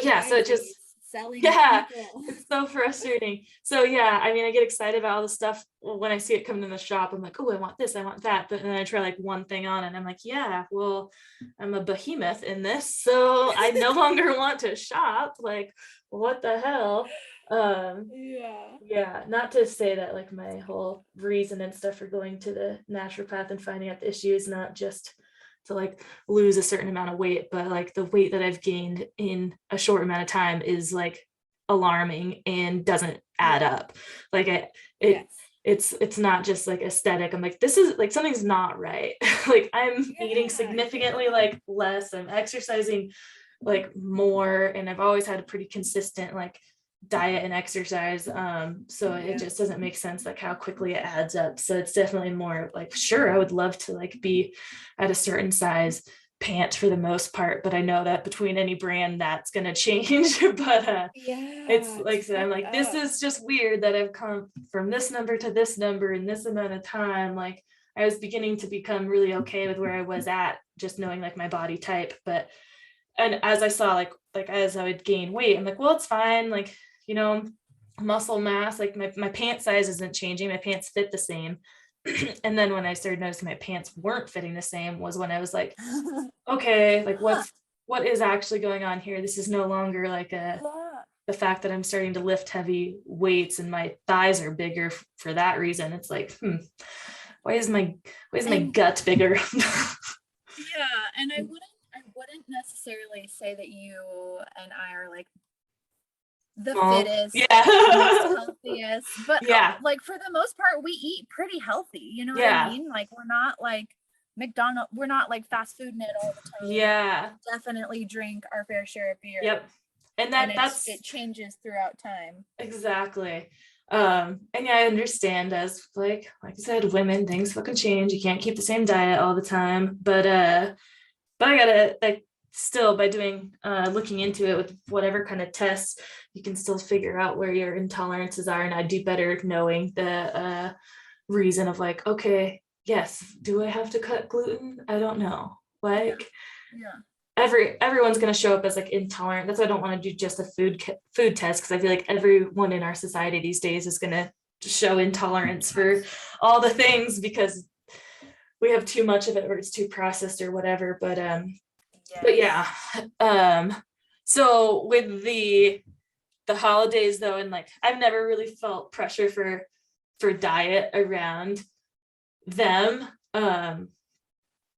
yeah, so it just selling yeah, people. it's so frustrating. So yeah, I mean, I get excited about all the stuff when I see it come in the shop. I'm like, oh, I want this, I want that. But then I try like one thing on and I'm like, yeah, well, I'm a behemoth in this, so I no longer want to shop. Like, what the hell? Yeah, not to say that like my whole reason and stuff for going to the naturopath and finding out the issue is not just to like lose a certain amount of weight, but like the weight that I've gained in a short amount of time is like alarming and doesn't add up. Like it's not just like aesthetic. I'm like, this is like something's not right. Like I'm eating significantly like less, I'm exercising like more, and I've always had a pretty consistent like diet and exercise, so it just doesn't make sense like how quickly it adds up. So it's definitely more like, sure, I would love to like be at a certain size pant for the most part, but I know that between any brand that's going to change. But it's like I said, I'm like, this is just weird that I've come from this number to this number in this amount of time. Like I was beginning to become really okay with where I was at, just knowing like my body type. But and as I saw like as I would gain weight, I'm like, well, it's fine. Like, muscle mass, like my pant size isn't changing. My pants fit the same. And then when I started noticing my pants weren't fitting the same was when I was like, okay, like what is actually going on here? This is no longer like the fact that I'm starting to lift heavy weights and my thighs are bigger for that reason. It's like, why is my gut bigger? And I wouldn't necessarily say that you and I are like the fittest, most healthiest, but like for the most part we eat pretty healthy, you know what I mean? Like we're not like McDonald's, we're not like fast fooding it all the time. We definitely drink our fair share of beer. And that's it changes throughout time. Exactly. And yeah, I understand, as like I said, women, things fucking change. You can't keep the same diet all the time. But I gotta, like, still, by doing looking into it with whatever kind of tests, you can still figure out where your intolerances are. And I do better knowing the reason of, like, okay, yes, do I have to cut gluten? I don't know. Like, Yeah. everyone's going to show up as like intolerant. That's why I don't want to do just a food test, because I feel like everyone in our society these days is going to show intolerance for all the things, because we have too much of it, or it's too processed or whatever. But yeah. So with the holidays though, and like I've never really felt pressure for diet around them,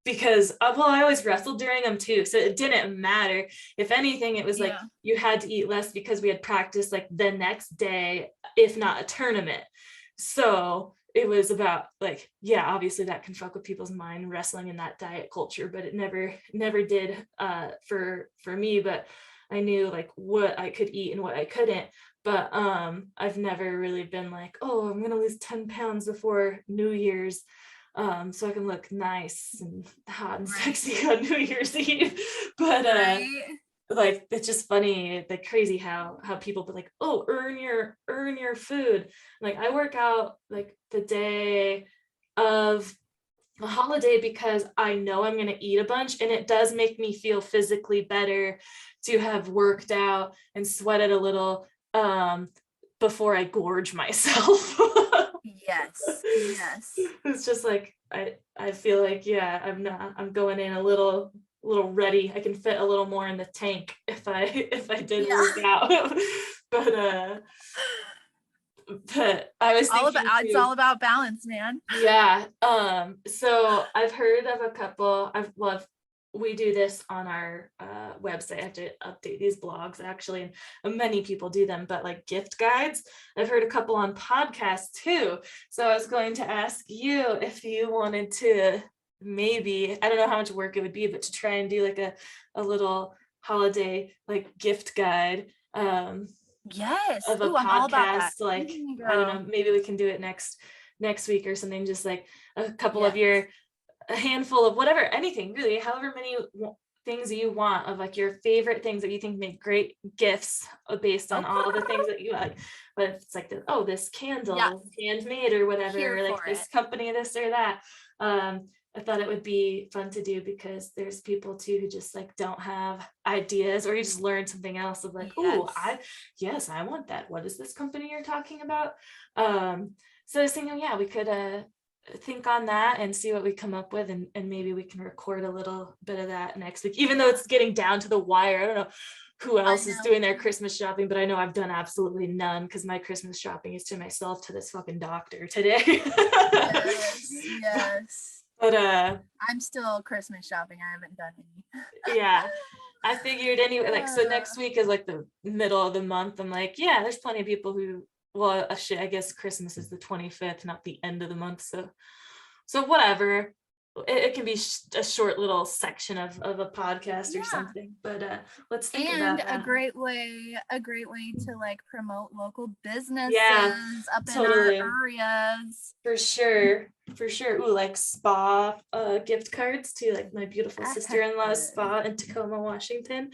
because well, I always wrestled during them too, so it didn't matter. If anything, it was like you had to eat less because we had practice like the next day, if not a tournament. So it was about like, yeah, obviously that can fuck with people's mind, wrestling in that diet culture, but it never did for me. But I knew like what I could eat and what I couldn't. But I've never really been like, oh, I'm gonna lose 10 pounds before New Year's, so I can look nice and hot and sexy on New Year's Eve. But like, it's just funny, like crazy how people be like, oh, earn your food. Like, I work out like the day of a holiday because I know I'm going to eat a bunch, and it does make me feel physically better to have worked out and sweated a little before I gorge myself. Yes. It's just like I feel like, yeah, I'm going in a little ready. I can fit a little more in the tank if I did work out. but I was thinking it's all about balance, man. Yeah. So I've heard of a couple. We do this on our website. I have to update these blogs actually, and many people do them, but like gift guides. I've heard a couple on podcasts too. So I was going to ask you if you wanted to, maybe, I don't know how much work it would be, but to try and do like a little holiday like gift guide. Yes. Of a I'm all about podcast, that. like, I don't know, maybe we can do it next week or something, just like a couple of a handful of whatever, anything really, however many things you want, of like your favorite things that you think make great gifts based on all the things that you like. But if it's like this candle handmade or whatever, or like this company, this or that, I thought it would be fun to do, because there's people too who just like don't have ideas, or you just learn something else of like, oh, I want that. What is this company you're talking about? So I was thinking, we could think on that and see what we come up with, and maybe we can record a little bit of that next week, even though it's getting down to the wire. I don't know who else is doing their Christmas shopping, but I know I've done absolutely none, because my Christmas shopping is to myself, to this fucking doctor today. Yes. But I'm still Christmas shopping. I haven't done any. Yeah, I figured anyway, like, so next week is like the middle of the month. I'm like, yeah, there's plenty of people who, well, I guess Christmas is the 25th, not the end of the month. So whatever, it can be a short little section of a podcast or something. But let's think about that. And a great way to like promote local businesses up in our areas. For sure. Ooh, like spa gift cards to like my beautiful sister-in-law's spa in Tacoma, Washington.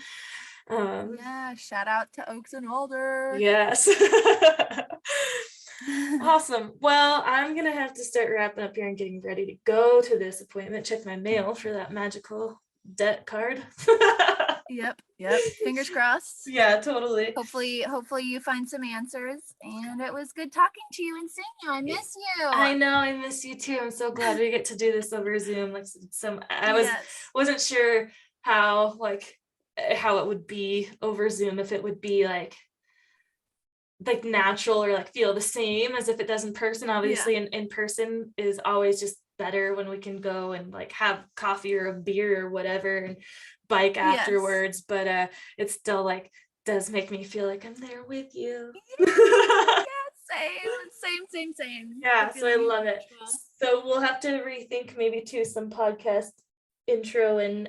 Shout out to Oaks and Alder. Yes. Awesome. Well, I'm gonna have to start wrapping up here and getting ready to go to this appointment. Check my mail for that magical debt card. Yep. Fingers crossed. Yeah, totally. Hopefully you find some answers. And it was good talking to you and seeing you. I miss you. I know, I miss you too. I'm so glad we get to do this over Zoom. Like, wasn't sure how it would be over Zoom, if it would be like natural, or like feel the same as if it does in person. Obviously in person is always just better when we can go and like have coffee or a beer or whatever and bike afterwards. But it still like does make me feel like I'm there with you. Same. Yeah, so I love it. So we'll have to rethink maybe too some podcast intro and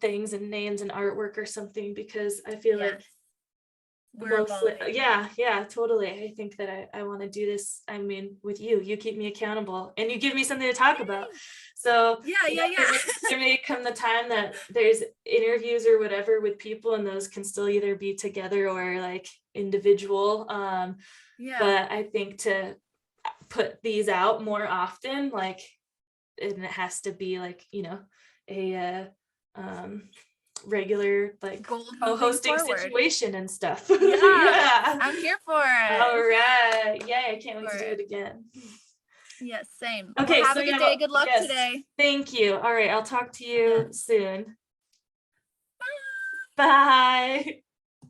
things and names and artwork or something, because I feel like we're evolving. yeah, totally. I think that I want to do this. I mean, with you keep me accountable and you give me something to talk about. So Yeah. there may come the time that there's interviews or whatever with people, and those can still either be together or like individual. Yeah. But I think to put these out more often, like, and it has to be like, you know, a regular like Goal moving co-hosting forward. situation and stuff. Yeah, I'm here for it. All right. Yeah, I can't wait For to do it. it again. Yes, same. Okay, Well, have so a good yeah, day. Good luck yes. today. Thank you. All right, I'll talk to you Yeah. soon. Bye.